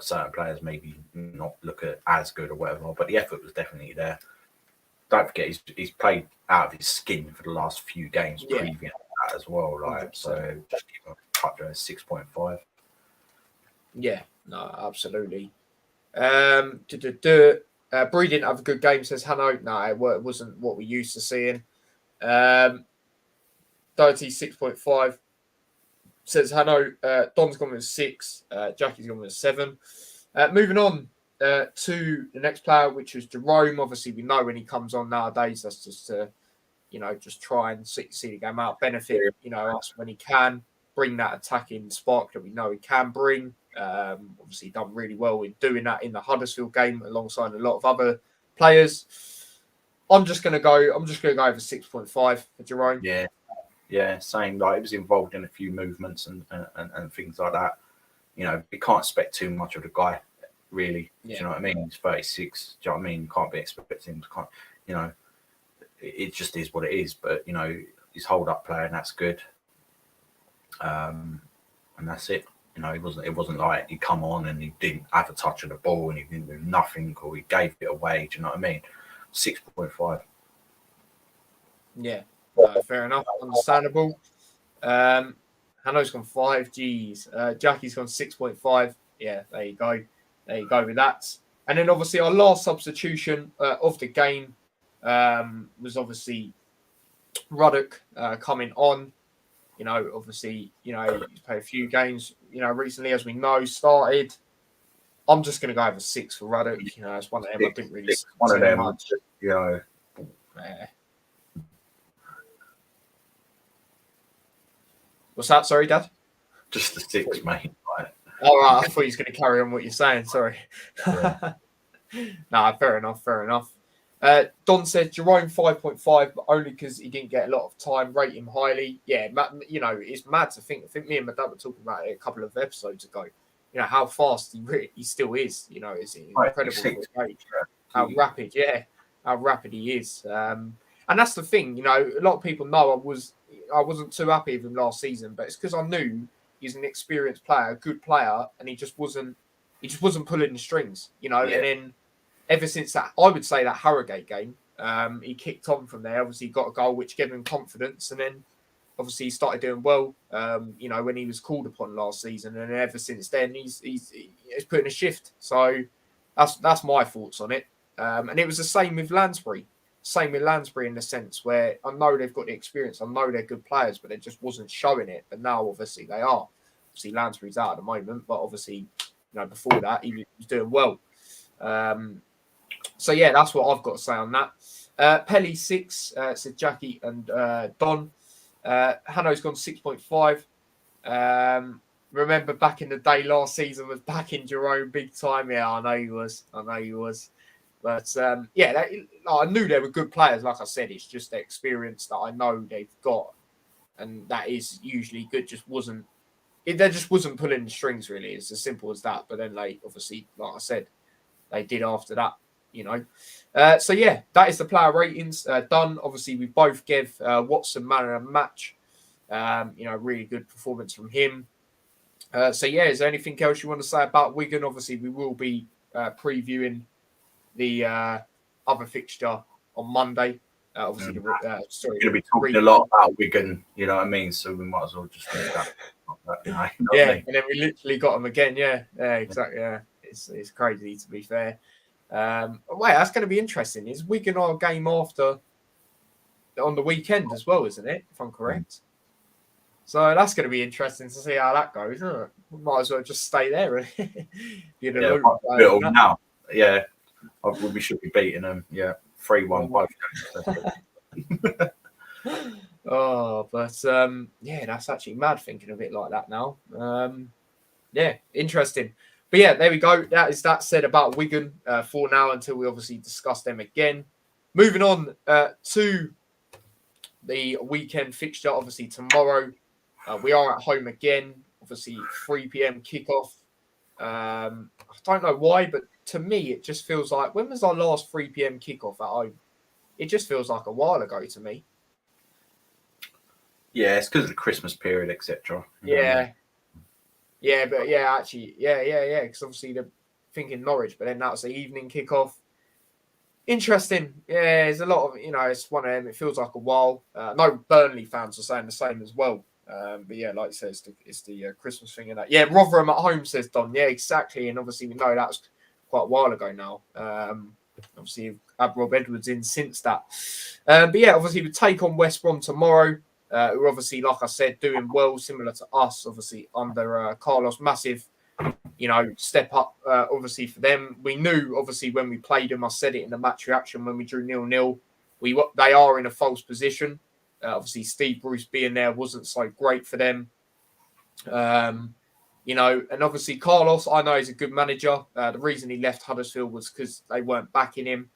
certain players maybe not look as good or whatever, but the effort was definitely there. Don't forget, he's played out of his skin for the last few games previous to that as well. Like, 100%. So just keep a cut at 6.5. Yeah, no, absolutely. Bree didn't have a good game, says Hanno. No, it wasn't what we used to seeing. Doherty 6.5 says Hanno. Don's gone with 6. Jackie's gone with 7. Moving on to the next player, which is Jerome. Obviously, we know when he comes on nowadays, that's just to, just try and see the game out, benefit, us when he can, bring that attacking spark that we know he can bring. Obviously done really well in doing that in the Huddersfield game alongside a lot of other players. I'm just gonna go over 6.5 for Jerome. Yeah, same. Like, it was involved in a few movements and things like that. You can't expect too much of the guy. really. Do you know what I mean? He's 36. Do you know what I mean? Can't be expecting him to, you know, it just is what it is. But, you know, he's hold-up player, and that's good. And that's it. You know, it wasn't like he come on and he didn't have a touch of the ball and he didn't do nothing, or he gave it away. Do you know what I mean? 6.5. Yeah, fair enough. Understandable. Hano's gone 5 Gs. Jackie's gone 6.5. Yeah, there you go. There you go with that. And then obviously our last substitution of the game was obviously Ruddock coming on. You know, obviously, you know, he's played a few games, you know, recently, as we know, started. I'm just going to go over 6 for Ruddock. You know, it's one of them I didn't really see one of them, much. You know. Yeah. What's that? Sorry, Dad? Just the 6, mate. Right. All right, I thought he was going to carry on what you're saying. Sorry. Yeah. Nah, fair enough. Fair enough. Don said Jerome 5.5, but only because he didn't get a lot of time. Rate him highly. Yeah, you know, it's mad to think. I think me and my dad were talking about it a couple of episodes ago. You know how fast he still is. You know, it's incredible for his age. How rapid, how rapid he is. And that's the thing. You know, a lot of people know I wasn't too happy with him last season, but it's because I knew he's an experienced player, a good player, and he just wasn't pulling the strings. You know, and then. Ever since that, I would say that Harrogate game, he kicked on from there. Obviously, he got a goal which gave him confidence, and then obviously he started doing well. You know, when he was called upon last season, and ever since then, he's putting a shift. So that's my thoughts on it. And it was the same with Lansbury. Same with Lansbury in the sense where I know they've got the experience, I know they're good players, but they just wasn't showing it. But now, obviously, they are. Obviously, Lansbury's out at the moment, but obviously, you know, before that, he was doing well. So yeah, that's what I've got to say on that. Pelly 6, said Jackie and Don. Hano's gone 6.5. Remember back in the day, last season was backing Jerome big time. Yeah, I know he was. But yeah, I knew they were good players. Like I said, it's just the experience that I know they've got, and that is usually good. They just wasn't pulling the strings really. It's as simple as that. But then they obviously, like I said, they did after that. You know, so yeah, that is the player ratings done. Obviously, we both gave Watson man of the match. You know, really good performance from him. So yeah, is there anything else you want to say about Wigan? Obviously, we will be previewing the other fixture on Monday. Obviously, we're going to be talking a lot about Wigan. You know what I mean? So we might as well just leave that. You know yeah, I mean? And then we literally got them again. Yeah, exactly. Yeah, it's crazy to be fair. Wait, that's going to be interesting. Is Wigan our game after on the weekend as well, isn't it? If I'm correct. So that's going to be interesting to see how that goes. We might as well just stay there and get a loop. Now, yeah, we should be beating them. Yeah, 3-1 both. But yeah, that's actually mad thinking of it like that now. Yeah, interesting. But yeah, there we go. That said about Wigan for now until we obviously discuss them again. Moving on to the weekend fixture. Obviously tomorrow we are at home again. Obviously 3 p.m. kickoff. I don't know why, but to me it just feels like, when was our last 3 p.m. kickoff at home? It just feels like a while ago to me. Yeah, it's because of the Christmas period, etc. Yeah. Yeah, but yeah, actually, yeah. Because obviously they're thinking Norwich, but then that's the evening kickoff. Interesting. Yeah, there's a lot of, you know, it's one of them. It feels like a while. No, Burnley fans are saying the same as well. But yeah, like I said, it's the Christmas thing and that. Yeah, Rotherham at home, says Don. Yeah, exactly. And obviously we know that was quite a while ago now. Obviously had Rob Edwards in since that. But yeah, obviously we take on West Brom tomorrow. Who obviously, like I said, doing well, similar to us, obviously under Carlos. Massive, you know, step up, obviously, for them. We knew, obviously, when we played them, I said it in the match reaction when we drew 0-0, they are in a false position. Obviously, Steve Bruce being there wasn't so great for them. You know, and obviously Carlos, I know he's a good manager. The reason he left Huddersfield was because they weren't backing him.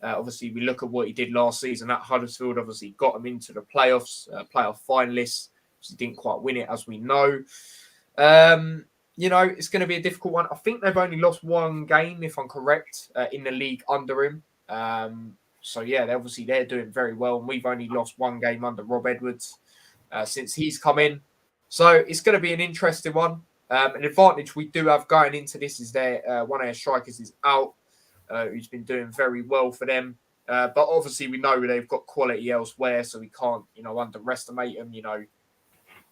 Obviously, we look at what he did last season at Huddersfield. Obviously, got him into the playoffs, playoff finalists. Obviously, didn't quite win it, as we know. it's going to be a difficult one. I think they've only lost one game, if I'm correct, in the league under him. So yeah, they're doing very well, and we've only lost one game under Rob Edwards since he's come in. So it's going to be an interesting one. An advantage we do have going into this is one of their strikers is out, who's been doing very well for them. But obviously we know they've got quality elsewhere, so we can't, underestimate them.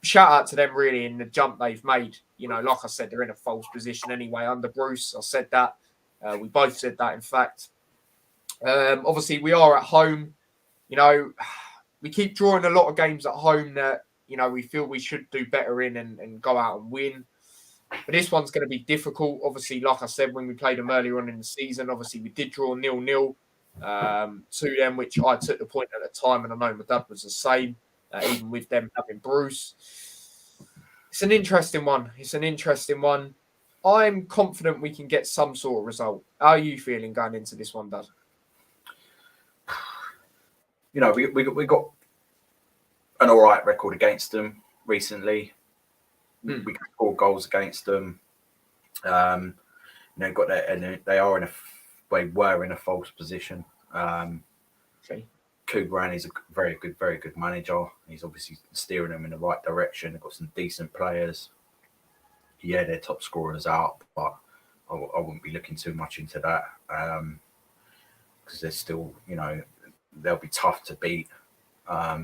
Shout out to them really in the jump they've made. Like I said, they're in a false position anyway under Bruce. I said that. We both said that, in fact. Obviously, we are at home. We keep drawing a lot of games at home that, we feel we should do better in and go out and win. But this one's going to be difficult. Obviously, like I said, when we played them earlier on in the season, obviously we did draw 0-0 to them, which I took the point at the time, and I know my dad was the same. Even with them having Bruce. It's an interesting one. I'm confident we can get some sort of result. How are you feeling going into this one, Dad? We got an all right record against them recently. We scored goals against them. Got that, and they were in a false position. Okay. Kubran is a very good manager. He's obviously steering them in the right direction. They've got some decent players. Yeah, their top scorer's out, but I wouldn't be looking too much into that because they're still, they'll be tough to beat. I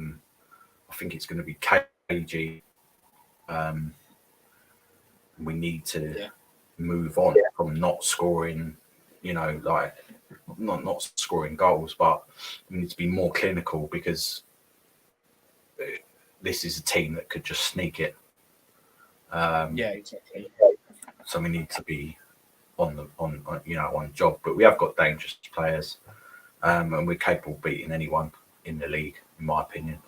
think it's going to be cagey. We need to move on from not scoring, not scoring goals, but we need to be more clinical because this is a team that could just sneak it. Exactly. So we need to be on job, but we have got dangerous players, and we're capable of beating anyone in the league, in my opinion.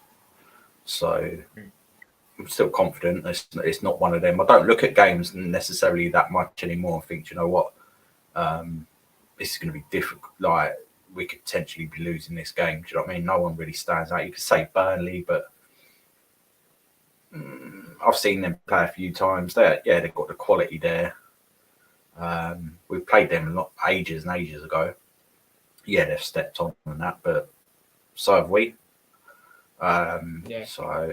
So I'm still confident. It's not one of them. I don't look at games necessarily that much anymore. I think, this is going to be difficult. Like, we could potentially be losing this game. Do you know what I mean? No one really stands out. You could say Burnley, but I've seen them play a few times. They've got the quality there. We've played them ages and ages ago. Yeah, they've stepped on that, but so have we. So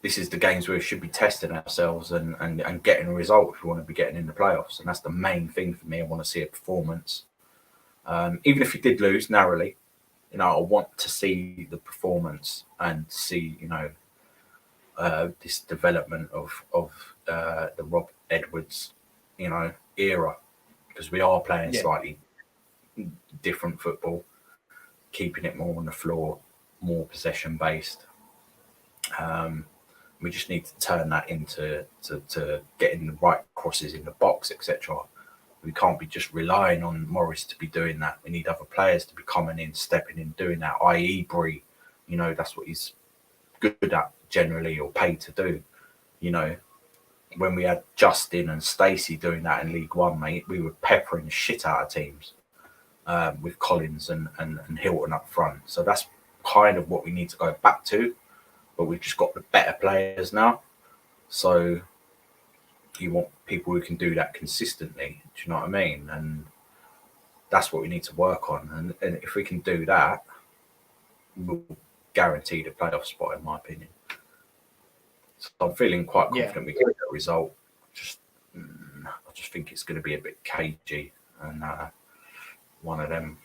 this is the games where we should be testing ourselves and getting a result if we want to be getting in the playoffs. And that's the main thing for me. I want to see a performance. Even if you did lose narrowly, I want to see the performance and see, this development of the Rob Edwards, era, because we are playing slightly different football, keeping it more on the floor, more possession based. We just need to turn that into to getting the right crosses in the box, etc. We can't be just relying on Morris to be doing that. We need other players to be coming in, stepping in, doing that, i.e. Bree. That's what he's good at generally, or paid to do. When we had Justin and Stacey doing that in League One, mate, we were peppering the shit out of teams with Collins and Hilton up front. So that's kind of what we need to go back to. But we've just got the better players now. So you want people who can do that consistently. Do you know what I mean? And that's what we need to work on. And if we can do that, we'll guarantee the playoff spot, in my opinion. So I'm feeling quite confident we can get a result. I just think it's going to be a bit cagey and one of them.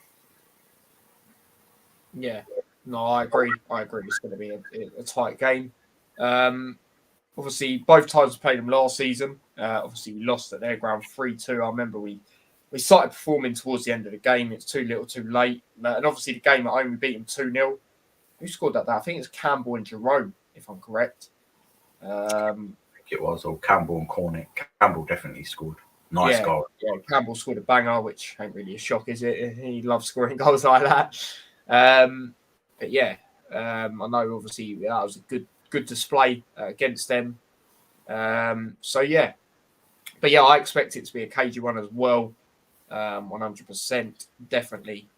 Yeah. No, I agree. It's going to be a tight game. Obviously, both times we played them last season. Obviously, we lost at their ground 3-2. I remember we started performing towards the end of the game. It's too little, too late. And obviously, the game at home, we beat them 2-0. Who scored that? I think it's Campbell and Jerome, if I'm correct. I think it was, or Campbell and Cornick. Campbell definitely scored. Nice goal. Yeah, Campbell scored a banger, which ain't really a shock, is it? He loves scoring goals like that. But yeah, I know obviously that was a good display against them. So yeah, but yeah, I expect it to be a cagey one as well. 100%, definitely.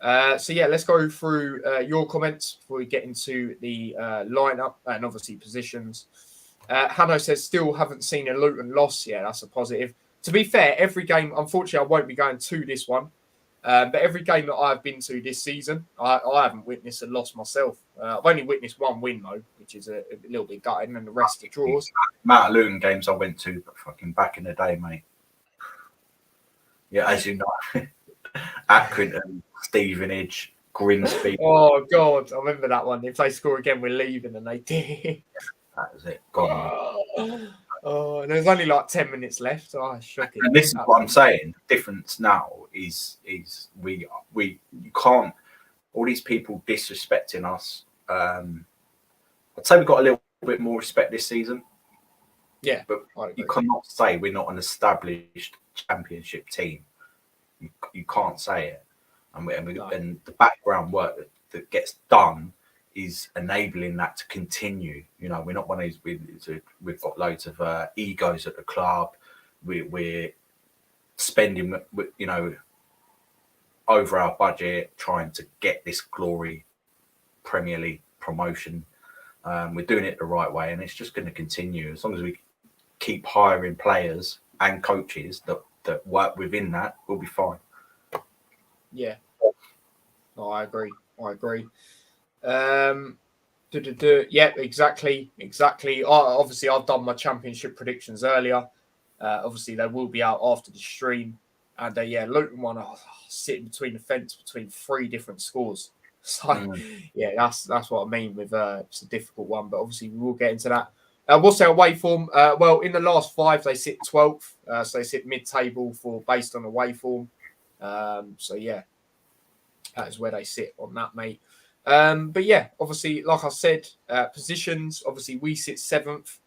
So yeah, let's go through your comments before we get into the lineup and obviously positions. Hanno says, still haven't seen a Luton loss. Yeah, that's a positive. To be fair, every game, unfortunately, I won't be going to this one. But every game that I've been to this season, I haven't witnessed a loss myself. I've only witnessed one win, though, which is a little bit gutting, and the rest are draws. Amount of Luton games I went to fucking back in the day, mate. Yeah, as you know, Accrington, Stevenage, Grimsby. Oh, God, I remember that one. If they score again, we're leaving, and they did. That was it. Gone. Oh, and there's only like 10 minutes left. Oh, shocking. And this is what I'm saying. The difference now is we you can't, all these people disrespecting us. I'd say we've got a little bit more respect this season. Yeah, but you cannot say we're not an established championship team. You can't say it. And and the background work that gets done is enabling that to continue. You know, we're not one of these. We've got loads of egos at the club. We're spending, you know, over our budget trying to get this glory Premier League promotion. We're doing it the right way, and it's just going to continue as long as we keep hiring players and coaches that work within that. We'll be fine. Yeah, no, I agree. Yeah, exactly. Obviously, I've done my championship predictions earlier. Obviously, they will be out after the stream. And yeah, Luton one sitting between the fence between 3 different scores. So yeah, that's what I mean with it's a difficult one. But obviously, we will get into that. What's their away form? Well, in the last 5, they sit 12th. So they sit mid-table based on away form. So yeah, that is where they sit on that, mate. But yeah, obviously, like I said, positions, obviously we sit 7th.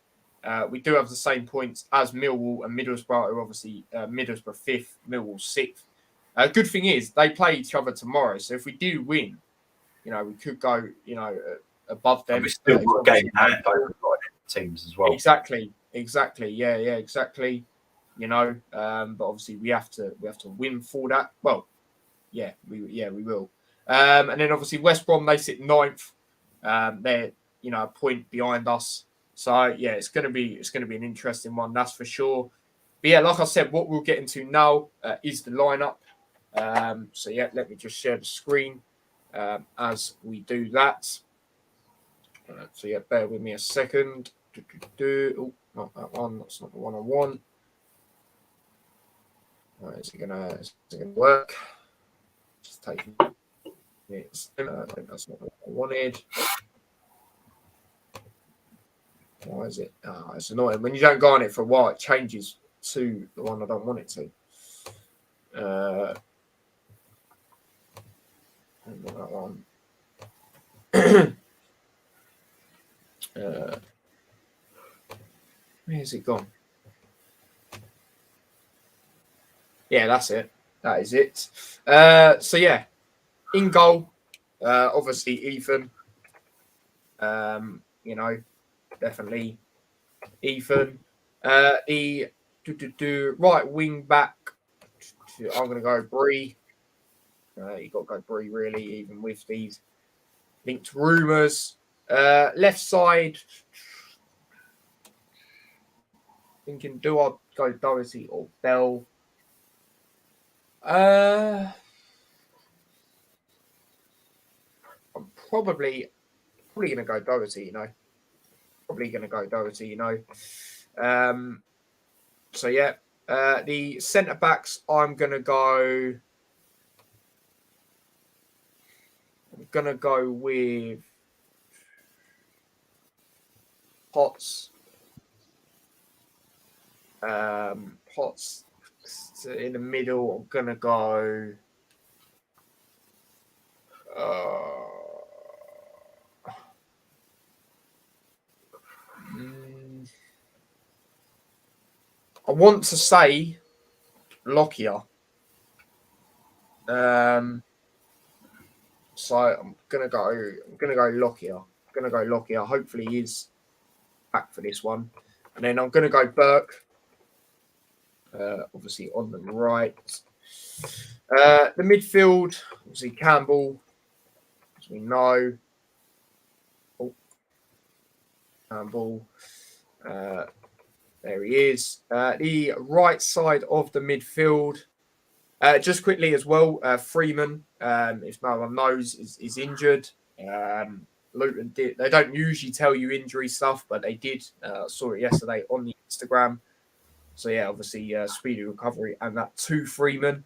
We do have the same points as Millwall and Middlesbrough, who obviously Middlesbrough 5th, Millwall 6th. Good thing is they play each other tomorrow. So if we do win, you know, we could go, you know, above them. And we still got a game hand over teams as well. Exactly. Yeah, exactly. You know, but obviously we have to win for that. Well, yeah, we will. And then obviously West Brom, they sit 9th. They're, you know, a point behind us. So yeah, it's gonna be an interesting one, that's for sure. But yeah, like I said, what we'll get into now is the lineup. So yeah, let me just share the screen as we do that. So yeah, bear with me a second. Oh, not that one. That's not the one I want. Is it gonna work? Just taking it. I think that's not what I wanted. Why is it? It's annoying. When you don't go on it for a while, it changes to the one I don't want it to. That one. Where's it gone? Yeah, that's it. That is it. So yeah, in goal, obviously Ethan. You know, definitely Ethan. The right wing back. I'm going to go Bree. You got to go Bree, really, even with these linked rumours. Left side. Thinking, do I go Doherty or Bell? I'm probably going to go Doherty, you know. So yeah, the centre backs, I'm gonna go with Potts. Potts in the middle. I'm gonna go. I want to say Lockyer. So I'm gonna go Lockyer. Hopefully he's back for this one. And then I'm gonna go Burke. Obviously on the right. The midfield, obviously Campbell, as we know. Campbell. There he is. The right side of the midfield. Just quickly as well, Freeman, if no one knows, is injured. Luton did. They don't usually tell you injury stuff, but they did. Saw it yesterday on the Instagram. So yeah, obviously speedy recovery and that to Freeman.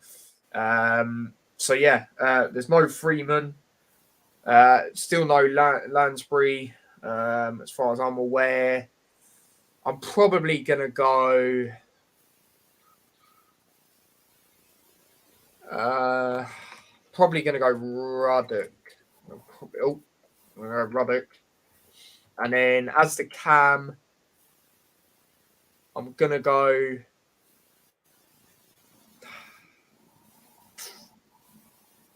So yeah, there's no Freeman. Still no Lansbury, as far as I'm aware. I'm probably gonna go. Probably gonna go Ruddock. Ruddock. And then as the cam, I'm gonna go.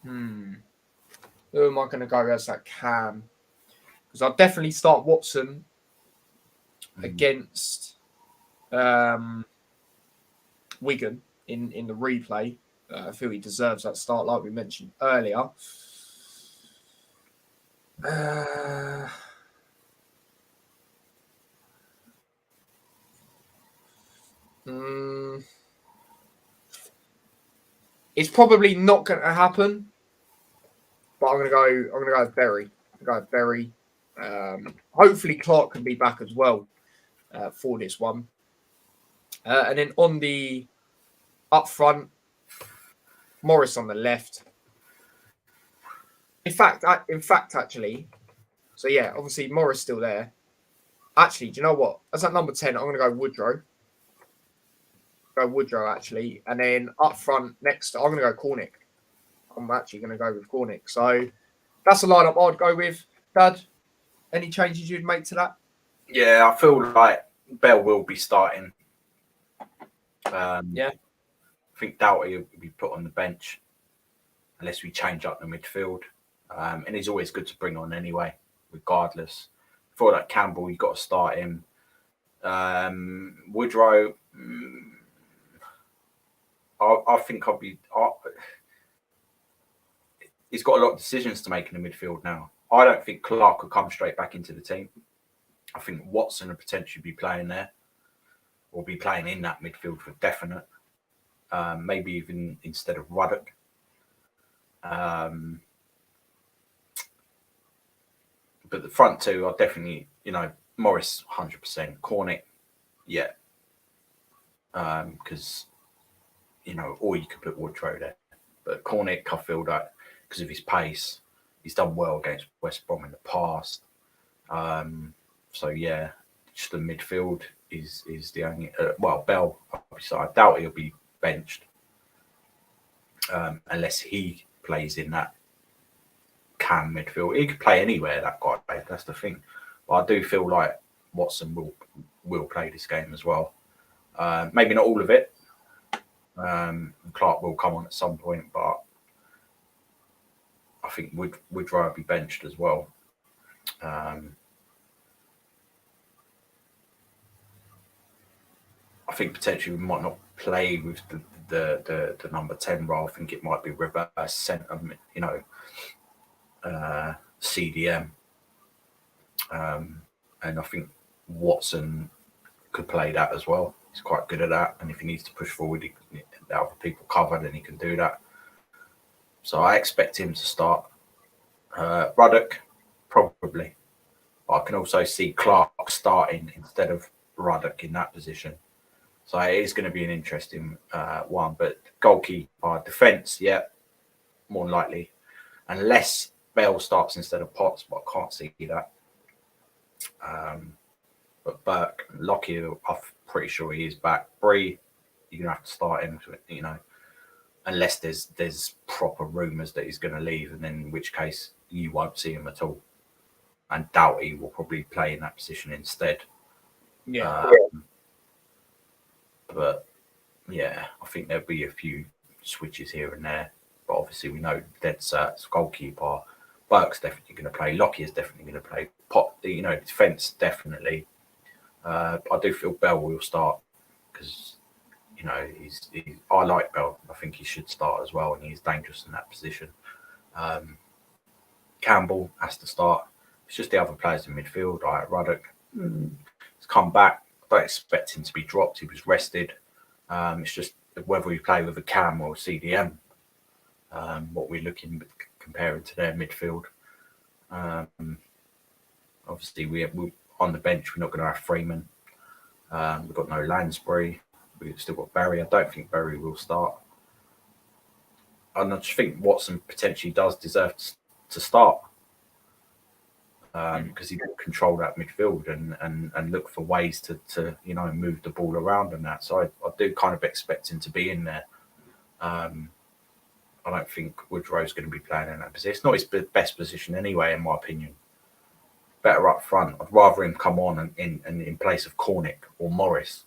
Who am I gonna go as that cam? Because I'll definitely start Watson against Wigan in the replay. I feel he deserves that start, like we mentioned earlier. It's probably not going to happen, but I'm going to go with Berry. I'm going to go with Berry. Hopefully Clark can be back as well for this one. And then on the up front, Morris on the left. In fact, actually, so yeah, obviously Morris still there. Actually, do you know what? As that number 10, I'm going to go Woodrow. Actually. And then up front next, I'm going to go Cornick. I'm actually going to go with Cornick. So that's the lineup I'd go with. Dad, any changes you'd make to that? Yeah, I feel like Bell will be starting. Yeah. I think Doughty will be put on the bench unless we change up the midfield. And he's always good to bring on anyway, regardless. For that Campbell, you've got to start him. Woodrow, I think I'll be. He's got a lot of decisions to make in the midfield now. I don't think Clark will come straight back into the team. I think Watson will potentially be playing there, or be playing in that midfield for definite. Maybe even instead of Ruddock. But the front two are definitely, Morris 100%, Cornick, yeah. Because, or you could put Woodrow there. But Cornick, I feel that because of his pace, he's done well against West Brom in the past. So yeah, just the midfield is the only. Bell, obviously, I doubt he'll be benched unless he plays in that cam midfield. He could play anywhere, that guy. That's the thing. But I do feel like Watson will play this game as well. Maybe not all of it. Clark will come on at some point, but I think Woodrow will be benched as well. I think potentially we might not play with the number 10 role. I think it might be reverse centre, CDM. And I think Watson could play that as well. He's quite good at that. And if he needs to push forward, the other people cover, then he can do that. So I expect him to start. Ruddock, probably. But I can also see Clark starting instead of Ruddock in that position. So it is going to be an interesting one. But goalkeeper, defence, yeah, more than likely. Unless Bell starts instead of Potts, but I can't see that. But Burke, Lockyer, I'm pretty sure he is back. Bree, you're going to have to start him, unless there's proper rumours that he's going to leave, and then in which case you won't see him at all. And Doughty will probably play in that position instead. Yeah. But yeah, I think there'll be a few switches here and there. But obviously we know dead certs, goalkeeper. Burke's definitely going to play. Lockyer is definitely going to play. Defence definitely. I do feel Bell will start because I like Bell. I think he should start as well, and he's dangerous in that position. Campbell has to start. It's just the other players in midfield. Ruddock has come back. don't expect him to be dropped. He was rested. It's just whether we play with a Cam or a CDM, what we're looking comparing to their midfield. Obviously, we're on the bench. We're not going to have Freeman. We've got no Lansbury. We've still got Barry. I don't think Barry will start. And I just think Watson potentially does deserve to start because he will control that midfield and look for ways to move the ball around and that. So I do kind of expect him to be in there. I don't think Woodrow's going to be playing in that position. It's not his best position anyway, in my opinion. Better up front. I'd rather him come on and in place of Cornick or Morris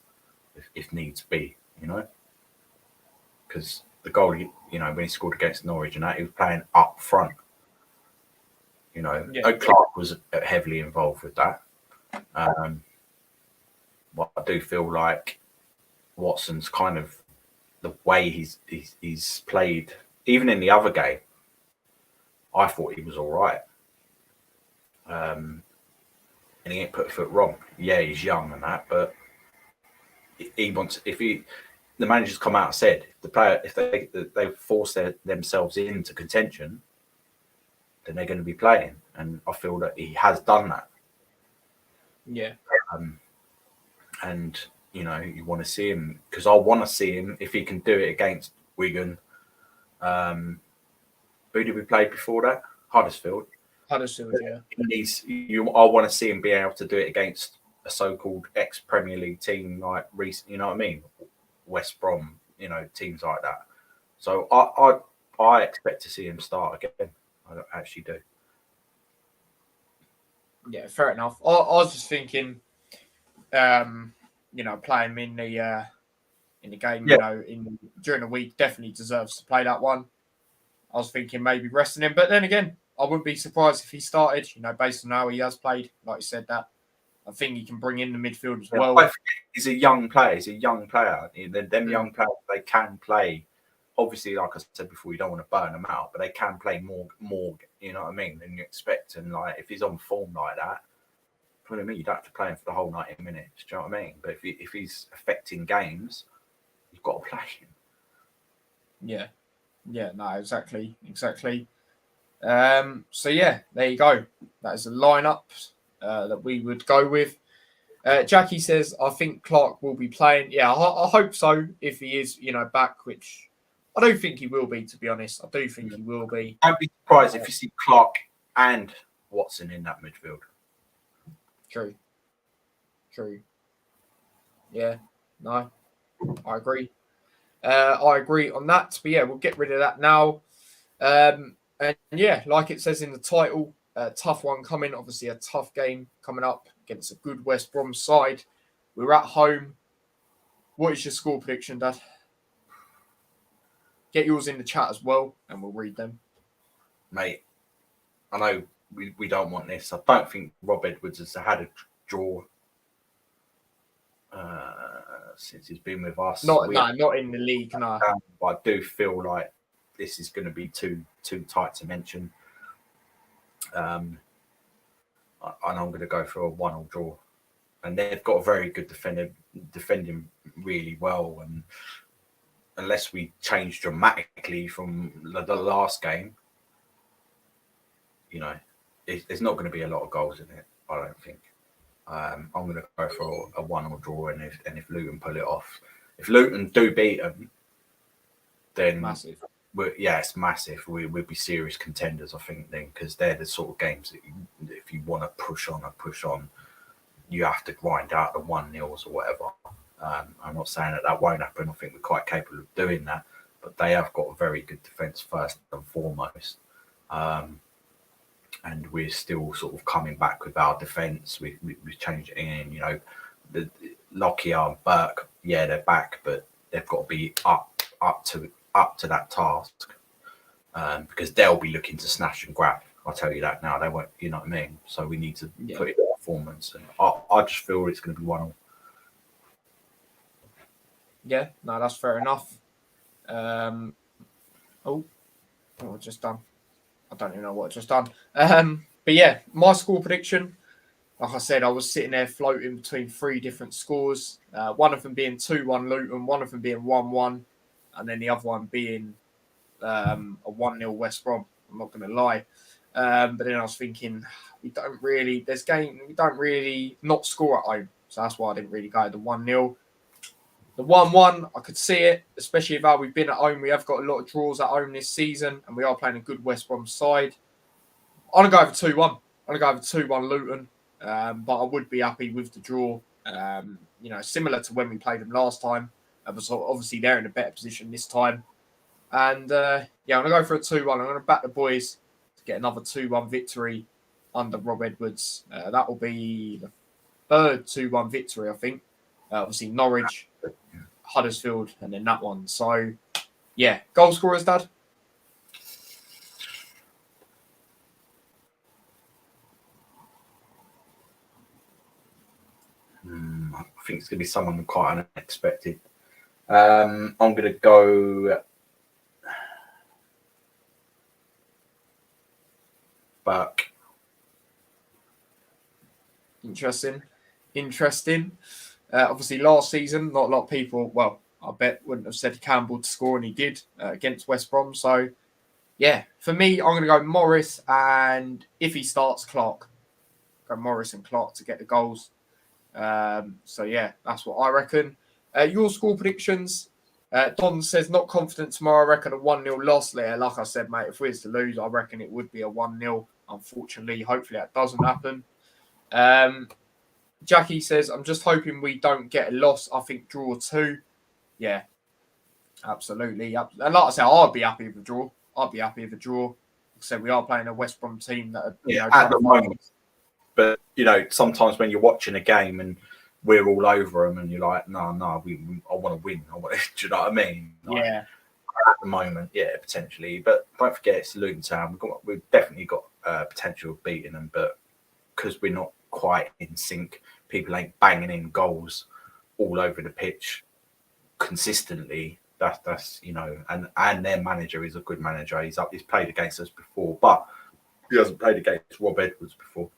if needs be, because the goal, when he scored against Norwich and that, he was playing up front. Clark was heavily involved with that. But I do feel like Watson's kind of the way he's played, even in the other game, I thought he was all right. And he ain't put a foot wrong. Yeah, he's young and that, but he wants. The manager's come out and said if they force themselves into contention, then they're going to be playing, and I feel that he has done that. Yeah. And you want to see him, because I want to see him if he can do it against Wigan. Who did we play before that? Huddersfield, yeah. I want to see him be able to do it against a so-called ex-Premier League team like recent. You know what I mean? West Brom, teams like that. So I expect to see him start again. I actually do. Yeah, fair enough. I was just thinking, playing him in the game, during the week, definitely deserves to play that one. I was thinking maybe resting him, but then again, I wouldn't be surprised if he started. based on how he has played. Like you said, that I think he can bring in the midfield as well. He's a young player. Young players, they can play. Obviously, like I said before, you don't want to burn them out, but they can play more. You know what I mean? Than you expect. And if he's on form like that, what do you mean? You don't have to play him for the whole 90 minutes. Do you know what I mean? But if he's affecting games, you've got to play him. Yeah. Yeah. No. Exactly. So yeah, there you go. That is a lineup that we would go with. Jackie says, I think Clark will be playing. Yeah, I hope so. If he is, back, which I don't think he will be, to be honest. I do think he will be. I'd be surprised if you see Clark and Watson in that midfield. True. Yeah, no, I agree. I agree on that. But yeah, we'll get rid of that now. And yeah, like it says in the title, a tough one coming. Obviously, a tough game coming up against a good West Brom side. We're at home. What is your score prediction, Dad? Get yours in the chat as well, and we'll read them. Mate, I know we don't want this. I don't think Rob Edwards has had a draw since he's been with us. Not in the league, no. But I do feel like this is going to be too tight to mention. And I'm going to go for a 1-1 draw. And they've got a very good defending really well. And unless we change dramatically from the last game, there's not going to be a lot of goals in it, I don't think. I'm going to go for a 1-1 draw, and if Luton pull it off, if Luton do beat them, then massive. It's massive. We'll be serious contenders, I think, then, because they're the sort of games that if you want to push on, you have to grind out the 1-0s or whatever. I'm not saying that won't happen. I think we're quite capable of doing that, but they have got a very good defence first and foremost. And we're still sort of coming back with our defence. We've changed it in, the Lockyer and Burke, they're back, but they've got to be up to that task, because they'll be looking to snatch and grab. I'll tell you that now. They won't, you know what I mean? So we need to put it in performance. And I just feel it's going to be 1-1. Yeah, no, that's fair enough. What just done? I don't even know what I just done. But yeah, my score prediction, like I said, I was sitting there floating between 3 different scores. One of them being 2-1 Luton, one of them being 1-1, and then the other one being a 1-0 West Brom. I'm not going to lie. But then I was thinking, we don't really not score at home. So that's why I didn't really go the 1-0. The 1-1, I could see it, especially if we've been at home. We have got a lot of draws at home this season, and we are playing a good West Brom side. I'm going to go over 2-1. I'm going to go over 2-1 Luton. But I would be happy with the draw. Similar to when we played them last time. Obviously, they're in a better position this time. And I'm going to go for a 2-1. I'm going to back the boys to get another 2-1 victory under Rob Edwards. That will be the third 2-1 victory, I think. Obviously, Norwich, Huddersfield, and then that one. So, yeah. Goal scorers, Dad? I think it's going to be someone quite unexpected. I'm going to go back. Interesting. Obviously, last season, not a lot of people, well, I bet wouldn't have said Campbell to score, and he did against West Brom. So, yeah, for me, I'm going to go Morris, and if he starts, Clark. Go Morris and Clark to get the goals. So, yeah, that's what I reckon. Your score predictions. Don says, not confident tomorrow. I reckon a 1-0 loss there. Like I said, mate, if we was to lose, I reckon it would be a 1-0. Unfortunately, hopefully that doesn't happen. Jackie says, I'm just hoping we don't get a loss. I think draw 2. Yeah, absolutely. And like I said, I'd be happy with a draw. Like I said, we are playing a West Brom team that are, at the moment. But, sometimes when you're watching a game and we're all over them and you're like, no, I want to win. Do you know what I mean? Yeah. At the moment, yeah, potentially. But don't forget, it's Luton Town. We've definitely got potential of beating them, but because we're not quite in sync, people ain't banging in goals all over the pitch consistently. That's and their manager is a good manager. He's played against us before, but he hasn't played against Rob Edwards before.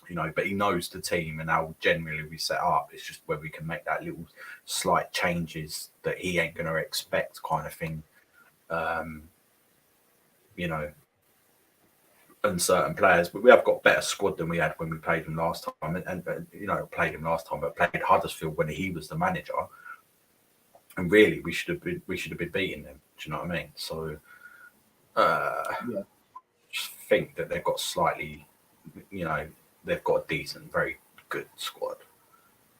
But he knows the team and how generally we set up. It's just where we can make that little slight changes that he ain't going to expect, kind of thing. Uncertain players, but we have got a better squad than we had when we played him last time. And but played Huddersfield when he was the manager. And really, we should have been beating them. Do you know what I mean? So, just think that they've got slightly, they've got a decent, very good squad,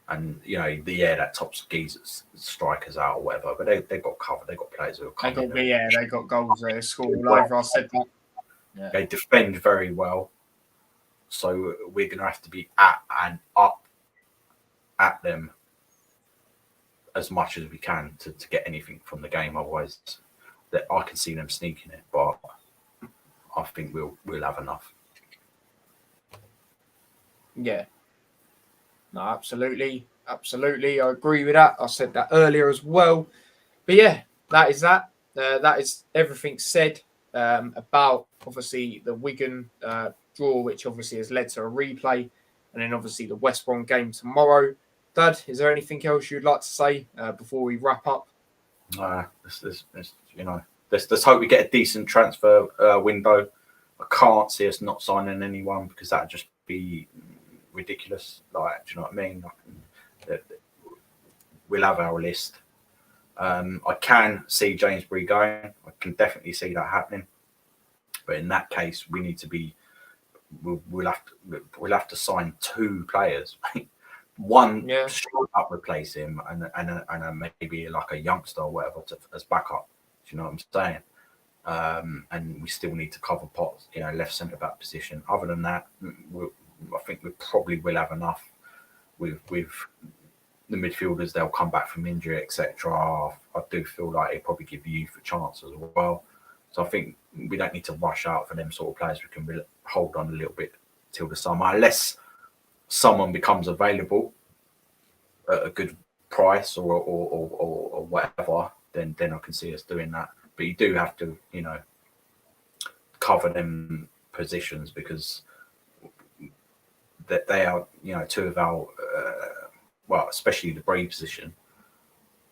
and that top geezers, strikers out or whatever. But they've got cover. They've got players who are coming. They got goals. They score all over. I said that. Yeah. They defend very well, so we're going to have to be at and up at them as much as we can to get anything from the game. Otherwise, that I can see them sneaking it, but I think we'll have enough. Yeah. No, absolutely. I agree with that. I said that earlier as well. But yeah, that is that. That is everything said about obviously the Wigan draw, which obviously has led to a replay, and then obviously the West Brom game tomorrow. Dad, is there anything else you'd like to say before we wrap up? Let's hope we get a decent transfer window. I can't see us not signing anyone because that'd just be ridiculous. Do you know what I mean? We'll have our list. I can see Jamesbury going. I can definitely see that happening. But in that case, we need to be. We'll have to sign 2 players. One straight up replace him, and maybe like a youngster or whatever as backup. Do you know what I'm saying? And we still need to cover Potts, left centre back position. Other than that, I think we probably will have enough with the midfielders. They'll come back from injury, etc. I do feel like they probably give youth a chance as well. So I think we don't need to rush out for them sort of players. We can hold on a little bit till the summer, unless someone becomes available at a good price or whatever. Then I can see us doing that. But you do have to, cover them positions because that they are, two of our, well, especially the Bree position,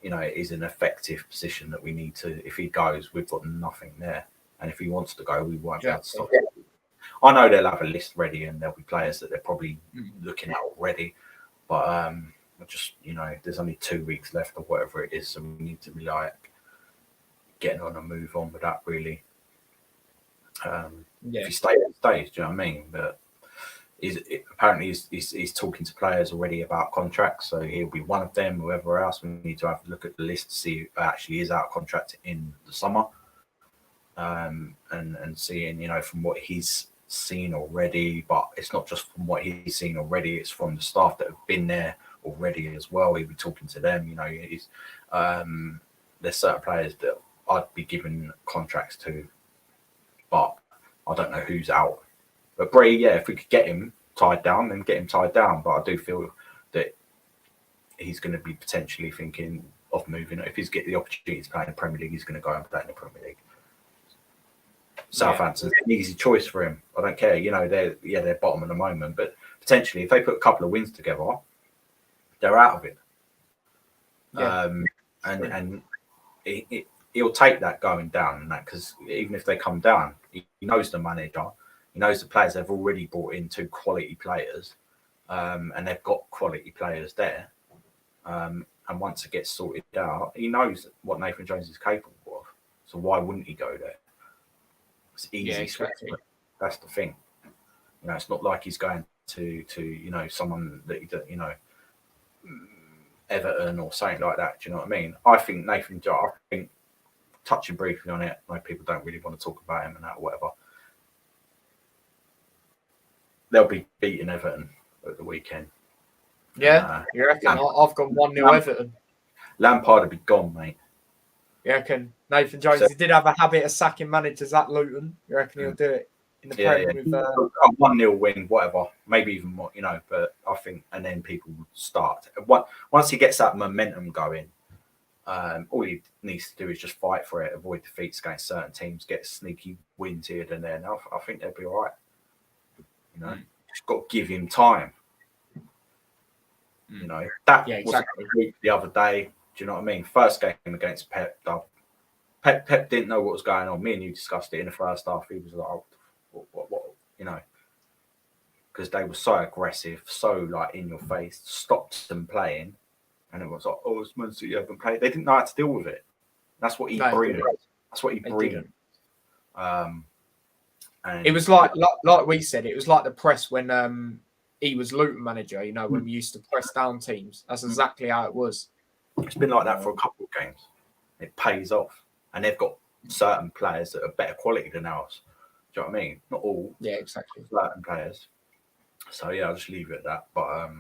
it is an effective position that we need to. If he goes, we've got nothing there, and if he wants to go, we won't be able to stop him. I know they'll have a list ready, and there'll be players that they're probably looking at already, but just there's only 2 weeks left or whatever it is, so we need to be like getting on and move on with that really. If he stays, do you know what I mean? But apparently he's talking to players already about contracts, so he'll be one of them. Whoever else, we need to have a look at the list to see who actually is out of contract in the summer, and seeing from what he's seen already. But it's not just from what he's seen already; it's from the staff that have been there already as well. He'll be talking to them. He's there's certain players that I'd be giving contracts to, but I don't know who's out. But Bree, if we could get him tied down, then get him tied down. But I do feel that he's going to be potentially thinking of moving. If he's get the opportunity to play in the Premier League, he's going to go and play in the Premier League. Southampton's an easy choice for him. I don't care. They're bottom at the moment, but potentially if they put a couple of wins together, they're out of it. And he'll take that going down and that, because even if they come down, he knows the manager. He knows the players. They've already brought in 2 quality players, and they've got quality players there. And once it gets sorted out, he knows what Nathan Jones is capable of. So why wouldn't he go there? It's easy. Yeah, exactly. That's the thing. It's not like he's going to someone that Everton or something like that. Do you know what I mean? I think Nathan Jones. I think, touching briefly on it, like people don't really want to talk about him and that or whatever. They'll be beating Everton at the weekend. Yeah, you reckon? I've gone 1-0 Everton. Lampard will be gone, mate. You reckon? Nathan Jones, he did have a habit of sacking managers at Luton. You reckon he'll do it in the Premier with a 1-0 win, whatever, maybe even more, but I think, and then people will start. Once he gets that momentum going, all he needs to do is just fight for it, avoid defeats against certain teams, get sneaky wins here and there. I think they'll be all right. Just got to give him time. That exactly. Was the other day. Do you know what I mean? First game against Pep. Pep didn't know what was going on. Me and you discussed it in the first half. He was like, what because they were so aggressive, so like in your face, stopped them playing, and it was like, it's Man City haven't played. They didn't know how to deal with it. That's what he brings. That's what he brings. And it was like we said, it was like the press when he was Luton manager, when we used to press down teams. That's exactly how it was. It's been like that for a couple of games. It pays off. And they've got certain players that are better quality than ours. Do you know what I mean? Not all. Yeah, exactly. Certain players. So, I'll just leave it at that. But,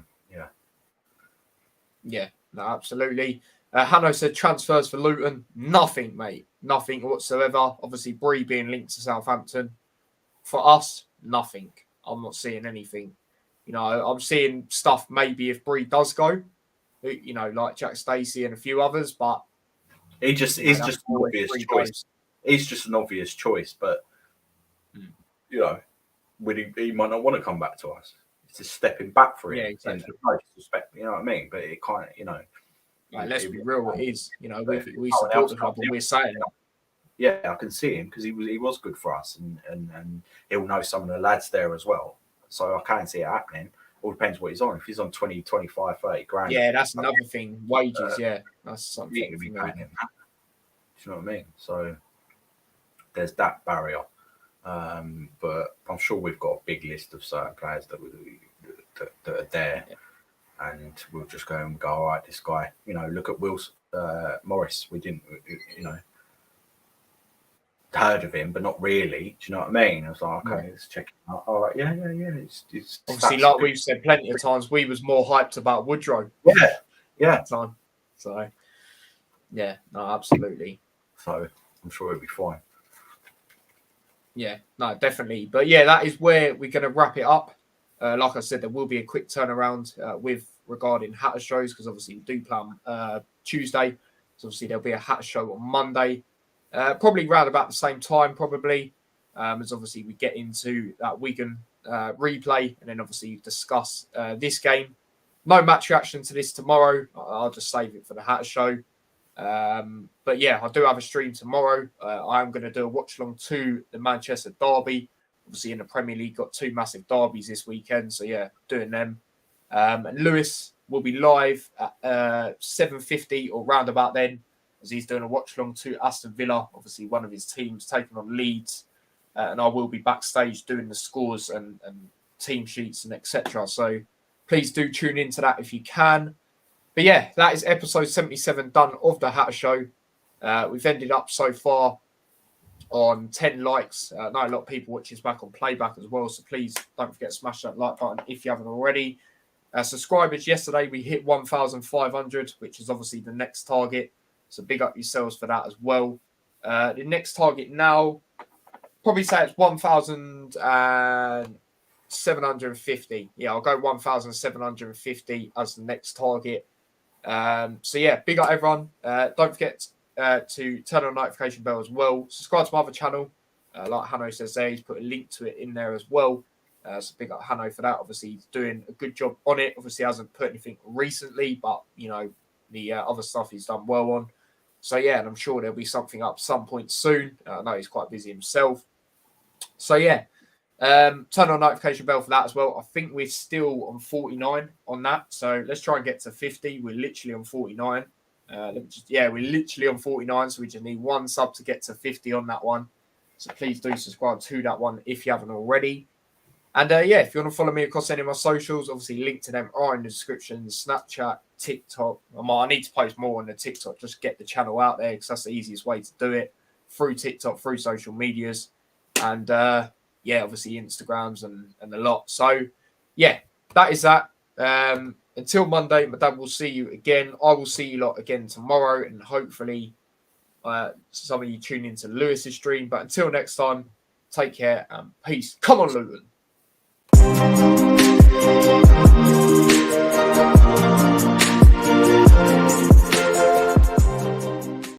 Yeah, no, absolutely. Hanno said transfers for Luton. Nothing, mate. Nothing whatsoever. Obviously, Bree being linked to Southampton. For us, nothing. I'm not seeing anything. I'm seeing stuff maybe if Bree does go, like Jack Stacey and a few others, but he's just an obvious choice. He's just an obvious choice, but he might not want to come back to us. It's just stepping back for him. Yeah, exactly. No disrespect, you know what I mean? But it kind of, Like, let's be real, it is. We support the club, and we're saying that. Yeah, I can see him because he was good for us, and he'll know some of the lads there as well. So I can see it happening. All depends what he's on. If he's on 20, 25, 30 grand. Yeah, that's another thing. Wages, that's something. You be paying him that. Do you know what I mean? So there's that barrier. But I'm sure we've got a big list of certain players that are there. Yeah. And we'll just go and go, all right, this guy, look at Morris. We didn't, heard of him, but not really. Do you know what I mean? I was like, okay, let's check it out. All right, yeah. It's obviously, like we've said plenty of times, we was more hyped about Woodrow. Yeah. Time. So, yeah, no, absolutely. So I'm sure it'll be fine. Yeah, no, definitely. But yeah, that is where we're going to wrap it up. Like I said, there will be a quick turnaround regarding Hatter shows, because obviously we do play on Tuesday. So obviously there'll be a Hatter show on Monday. Probably round about the same time, probably. as obviously we get into that Wigan replay and then obviously discuss this game. No match reaction to this tomorrow. I'll just save it for the Hatter Show. But yeah, I do have a stream tomorrow. I'm going to do a watch along to the Manchester derby. Obviously, in the Premier League, got 2 massive derbies this weekend. So yeah, doing them. And Lewis will be live at 7:50 or round about then, as he's doing a watch along to Aston Villa. Obviously, one of his teams taking on Leeds, and I will be backstage doing the scores and team sheets and etc. So please do tune into that if you can. But yeah, that is episode 77 done of the Hatter Show. We've ended up so far on 10 likes. I know a lot of people watch this back on playback as well, so please don't forget to smash that like button if you haven't already. Subscribers, yesterday we hit 1,500, which is obviously the next target. So big up yourselves for that as well. The next target now, probably say it's 1,750. Yeah, I'll go 1,750 as the next target. So yeah, big up everyone. Don't forget to turn on the notification bell as well. Subscribe to my other channel. Like Hanno says there, he's put a link to it in there as well. So big up Hanno for that. Obviously, he's doing a good job on it. Obviously, hasn't put anything recently, but you know, the other stuff he's done well on. So yeah, and I'm sure there'll be something up some point soon. I know he's quite busy himself. So yeah, turn on notification bell for that as well. I think we're still on 49 on that. So let's try and get to 50. We're literally on 49. We're literally on 49. So we just need 1 sub to get to 50 on that one. So please do subscribe to that one if you haven't already. And yeah, if you want to follow me across any of my socials, obviously link to them are in the description. Snapchat, TikTok. I need to post more on the TikTok. Just get the channel out there because that's the easiest way to do it. Through TikTok, through social medias. And yeah, obviously Instagrams and the lot. So yeah, that is that. Until Monday, my dad will see you again. I will see you lot again tomorrow. And hopefully some of you tune into Lewis's stream. But until next time, take care and peace. Come on, Luton.